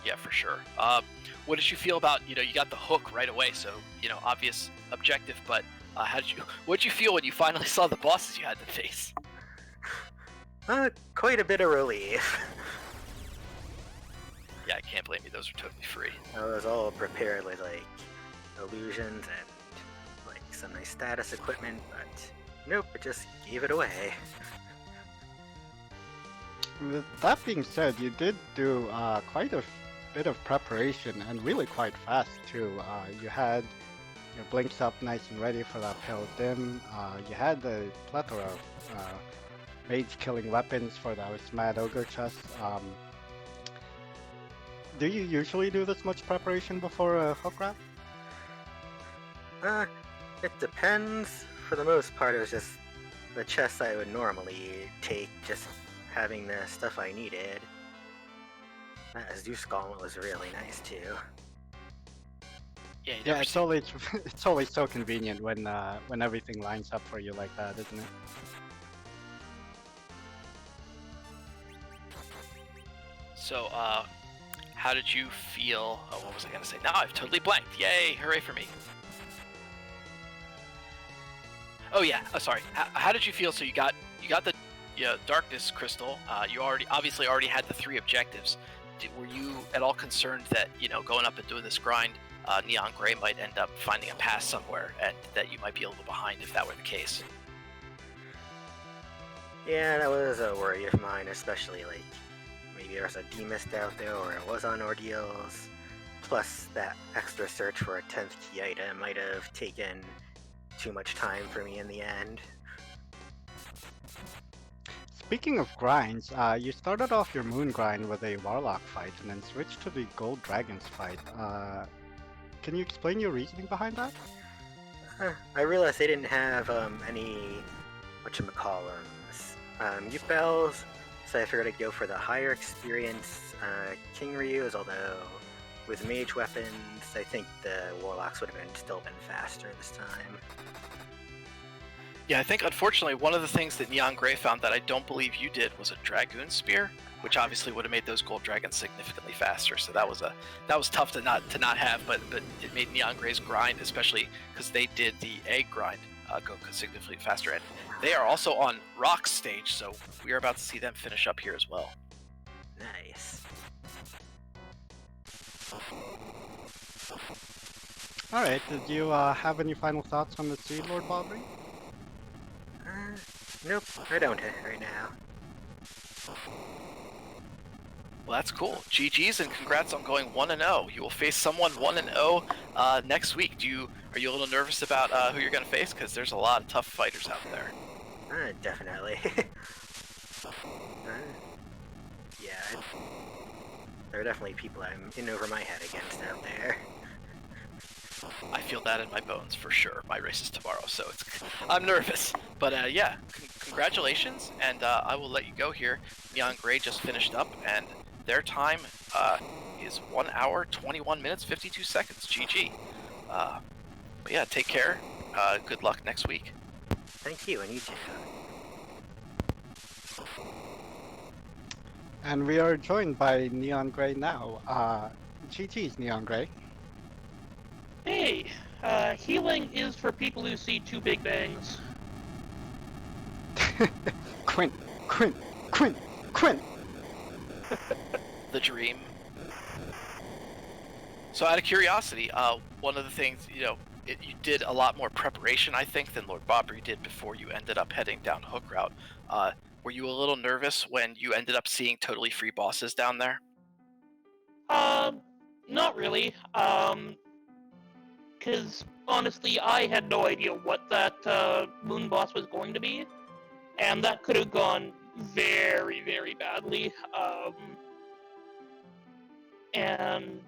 S1: Yeah, for sure. What did you feel about, you got the hook right away, so, obvious objective, but what did you feel when you finally saw the bosses you had to face?
S5: Quite a bit of relief.
S1: Yeah, I can't blame you. Those are totally free.
S5: I was all prepared with, illusions and, some nice status equipment, but nope, it just gave it away.
S4: With that being said, you did do quite a bit of preparation, and really quite fast, too. You had your blinks up nice and ready for that pale dim. You had the plethora of mage-killing weapons for those Mad Ogre chests. Do you usually do this much preparation before a hook wrap?
S5: It depends. For the most part, it was just the chests I would normally take, just having the stuff I needed. That Zeus Golem was really nice too.
S1: Yeah,
S4: it's always so convenient when everything lines up for you like that, isn't it?
S1: So, how did you feel? Oh, what was I gonna say? Now I've totally blanked. Yay! Hooray for me. Oh yeah. Sorry. How did you feel? So you got the darkness crystal. You obviously already had the 3 objectives. Were you at all concerned that going up and doing this grind, Neon Gray might end up finding a pass somewhere, and that you might be a little behind if that were the case?
S5: Yeah, that was a worry of mine, especially like maybe there was a demist out there or it was on ordeals. Plus that extra search for a 10th key item might have taken too much time for me in the end.
S4: Speaking of grinds, you started off your moon grind with a warlock fight and then switched to the gold dragons fight. Can you explain your reasoning behind that?
S5: I realized they didn't have any youth bells, so I figured I'd go for the higher experience King Ryu's, although with mage weapons, I think the warlocks would have still been faster this time.
S1: Yeah, I think unfortunately one of the things that Neon Gray found that I don't believe you did was a dragoon spear, which obviously would have made those gold dragons significantly faster. So that was tough to not have, but it made Neon Gray's grind, especially because they did the egg grind, go significantly faster. And they are also on Rock's stage, so we are about to see them finish up here as well.
S5: Nice.
S4: Alright, did you have any final thoughts on the seed, Lord Bobbree?
S5: Nope, I don't right now.
S1: Well, that's cool. GG's and congrats on going 1-0. You will face someone 1-0 next week. Are you a little nervous about who you're going to face? Because there's a lot of tough fighters out there.
S5: Definitely. Yeah, there are definitely people I'm in over my head against out there.
S1: I feel that in my bones for sure. My race is tomorrow, so I'm nervous. But yeah, congratulations, and I will let you go here. Neon Gray just finished up, and their time is 1 hour, 21 minutes, 52 seconds. GG. But yeah, take care. Good luck next week.
S5: Thank you, and you too.
S4: And we are joined by Neon Gray now. GG's, Neon Gray.
S6: Hey, healing is for people who see 2 big bangs.
S4: Quint.
S1: The dream. So out of curiosity, one of the things, you did a lot more preparation, I think, than Lord Bobbree did before you ended up heading down Hook Route. Were you a little nervous when you ended up seeing totally free bosses down there?
S6: Not really. Because honestly, I had no idea what that moon boss was going to be, and that could have gone very, very badly. And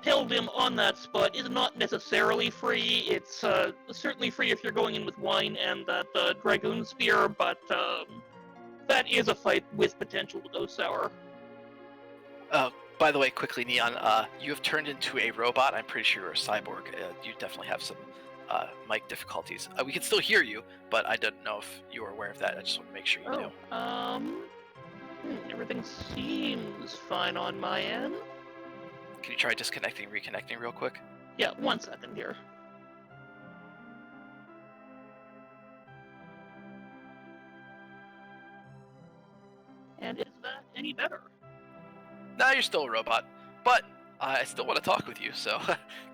S6: Pilgrim on that spot is not necessarily free. It's certainly free if you're going in with wine and that Dragoon Spear, but that is a fight with potential to go sour.
S1: By the way, quickly, Neon, you have turned into a robot. I'm pretty sure you're a cyborg. You definitely have some mic difficulties. We can still hear you, but I don't know if you were aware of that. I just want to make sure you do.
S6: Everything seems fine on my end.
S1: Can you try disconnecting, reconnecting real quick?
S6: Yeah, 1 second here. And is that any better?
S1: No, you're still a robot, but I still want to talk with you, so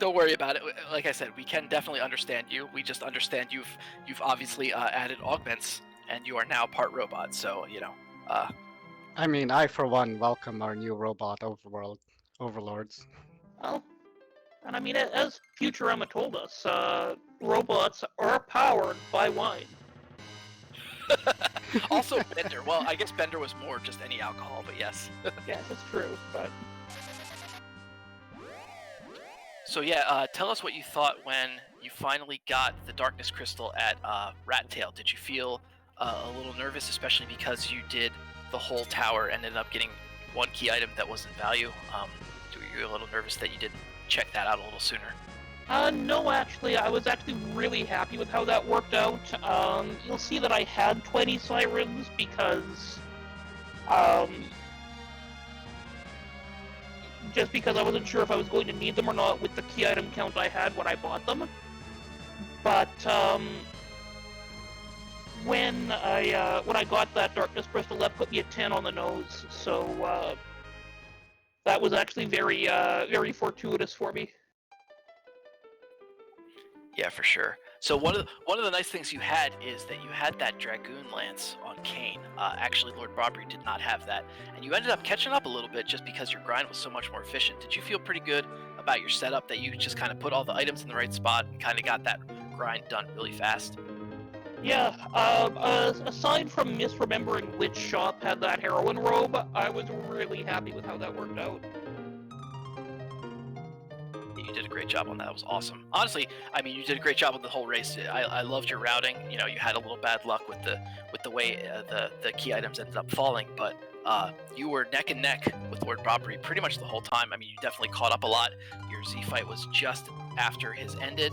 S1: don't worry about it. Like I said, we can definitely understand you. We just understand you've obviously added augments, and you are now part robot, so,
S4: I mean, I for one welcome our new robot overlords.
S6: Well, and I mean, as Futurama told us, robots are powered by wine.
S1: Also Bender. Well, I guess Bender was more just any alcohol, but yes.
S6: Yeah, that's true, but...
S1: So yeah, tell us what you thought when you finally got the Darkness Crystal at Rat Tail. Did you feel a little nervous, especially because you did the whole tower and ended up getting 1 key item that was in value? Were you a little nervous that you didn't check that out a little sooner?
S6: No, actually, I was actually really happy with how that worked out. You'll see that I had 20 sirens because, just because I wasn't sure if I was going to need them or not with the key item count I had when I bought them. But, when I got that Darkness Crystal, that put me at 10 on the nose. So that was actually very fortuitous for me.
S1: Yeah, for sure. So one of the nice things you had is that you had that Dragoon Lance on Kane. Actually, Lord Bobbree did not have that, and you ended up catching up a little bit just because your grind was so much more efficient. Did you feel pretty good about your setup, that you just kind of put all the items in the right spot and kind of got that grind done really fast?
S6: Yeah, aside from misremembering which shop had that heroin robe, I was really happy with how that worked out.
S1: You did a great job on that. That was awesome. Honestly, I mean, you did a great job on the whole race. I loved your routing. You know, you had a little bad luck with the way the key items ended up falling, but you were neck and neck with Lord Bobbree pretty much the whole time. I mean, you definitely caught up a lot. Your Z fight was just after his ended.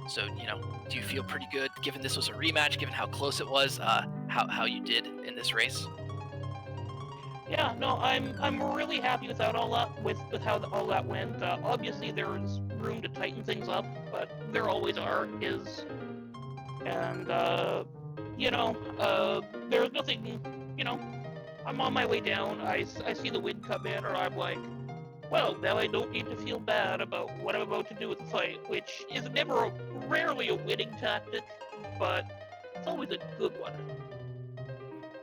S1: So, you know, do you feel pretty good, given this was a rematch, given how close it was, how you did in this race?
S6: Yeah, no, I'm really happy with all that with how all that went. Obviously, there's room to tighten things up, but there always is. And you know, there's nothing. You know, I'm on my way down. I see the wind come in, or I'm like, well, now I don't need to feel bad about what I'm about to do with the fight, which is rarely a winning tactic, but it's always a good one.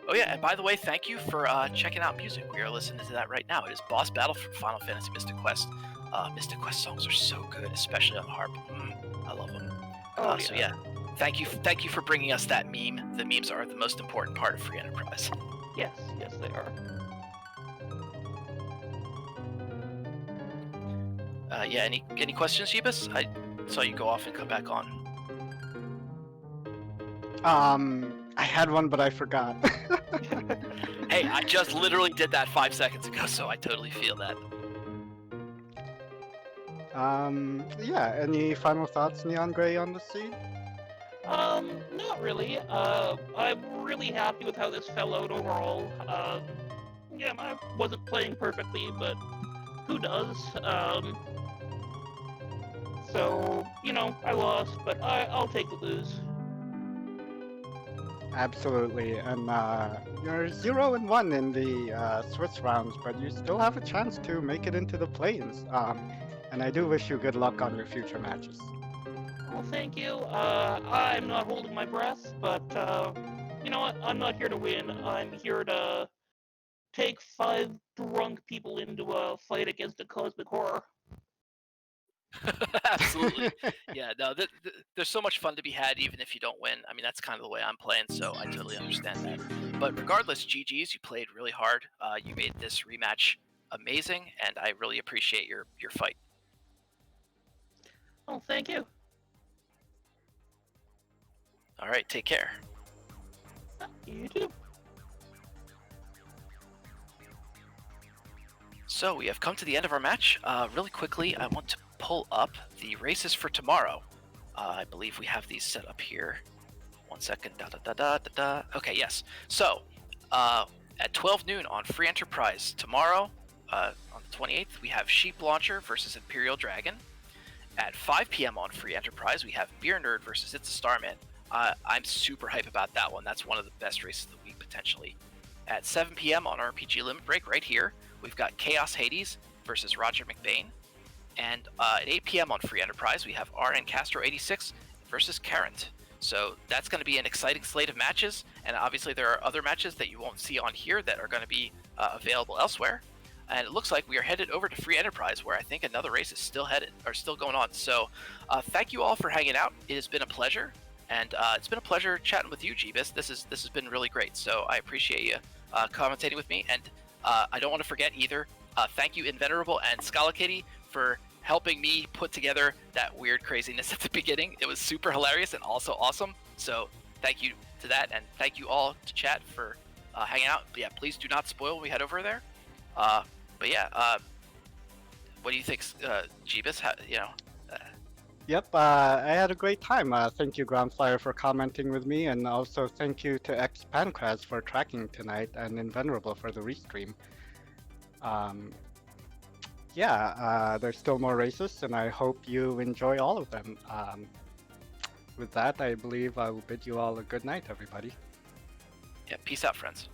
S1: Oh yeah, and by the way, thank you for checking out music. We are listening to that right now. It is Boss Battle from Final Fantasy Mystic Quest. Mystic Quest songs are so good, especially on the harp. I love them.
S6: Oh,
S1: So yeah, thank you for bringing us that meme. The memes are the most important part of Free Enterprise.
S6: Yes, they are.
S1: Yeah, any questions, Jeebus? I saw you go off and come back on.
S4: I had one, but I forgot.
S1: Hey, I just literally did that 5 seconds ago, so I totally feel that.
S4: Yeah, any final thoughts, Neongrey, on the scene?
S6: Not really. I'm really happy with how this fell out overall. Yeah, I wasn't playing perfectly, but who does? So, you know, I lost, but I'll take the lose.
S4: Absolutely, and you're 0-1 in the Swiss rounds, but you still have a chance to make it into the play-ins. And I do wish you good luck on your future matches.
S6: Well, thank you. I'm not holding my breath, but you know what? I'm not here to win. I'm here to take 5 drunk people into a fight against a cosmic horror.
S1: Absolutely. Yeah, no, there's so much fun to be had even if you don't win. I mean, that's kind of the way I'm playing, so I totally understand that. But regardless, GG's, you played really hard. You made this rematch amazing, and I really appreciate your fight.
S6: Oh, thank you.
S1: All right, take care.
S6: You too.
S1: So we have come to the end of our match. Really quickly, I want to pull up the races for tomorrow. I believe we have these set up here. 1 second. Okay, yes. So at 12 noon on Free Enterprise tomorrow, on the 28th, we have Sheep Launcher versus Imperial Dragon. At 5 p.m. on Free Enterprise, we have Beer Nerd versus It's a Starman. I'm super hype about that one. That's one of the best races of the week, potentially. At 7 p.m. on RPG Limit Break, right here, we've got Chaos Hades versus Roger McBain. And at 8 p.m. on Free Enterprise, we have RN Castro 86 versus Carent. So that's going to be an exciting slate of matches, and obviously there are other matches that you won't see on here that are going to be available elsewhere. And it looks like we are headed over to Free Enterprise, where I think another race is still going on. So thank you all for hanging out. It has been a pleasure, and it's been a pleasure chatting with you, Jeebus. This has been really great. So I appreciate you commentating with me, and I don't want to forget either. Thank you, Invenerable and Scala Kitty, for helping me put together that weird craziness at the beginning. It was super hilarious and also awesome. So thank you to that, and thank you all to chat for hanging out. But yeah, please do not spoil when we head over there. But yeah, what do you think, Jeebus?
S4: Yep, I had a great time. Thank you, groundflier, for commenting with me, and also thank you to X Pancras for tracking tonight, and Invenerable for the restream. Yeah, there's still more races, and I hope you enjoy all of them. with that, I believe I will bid you all a good night, everybody.
S1: Yeah, peace out, friends.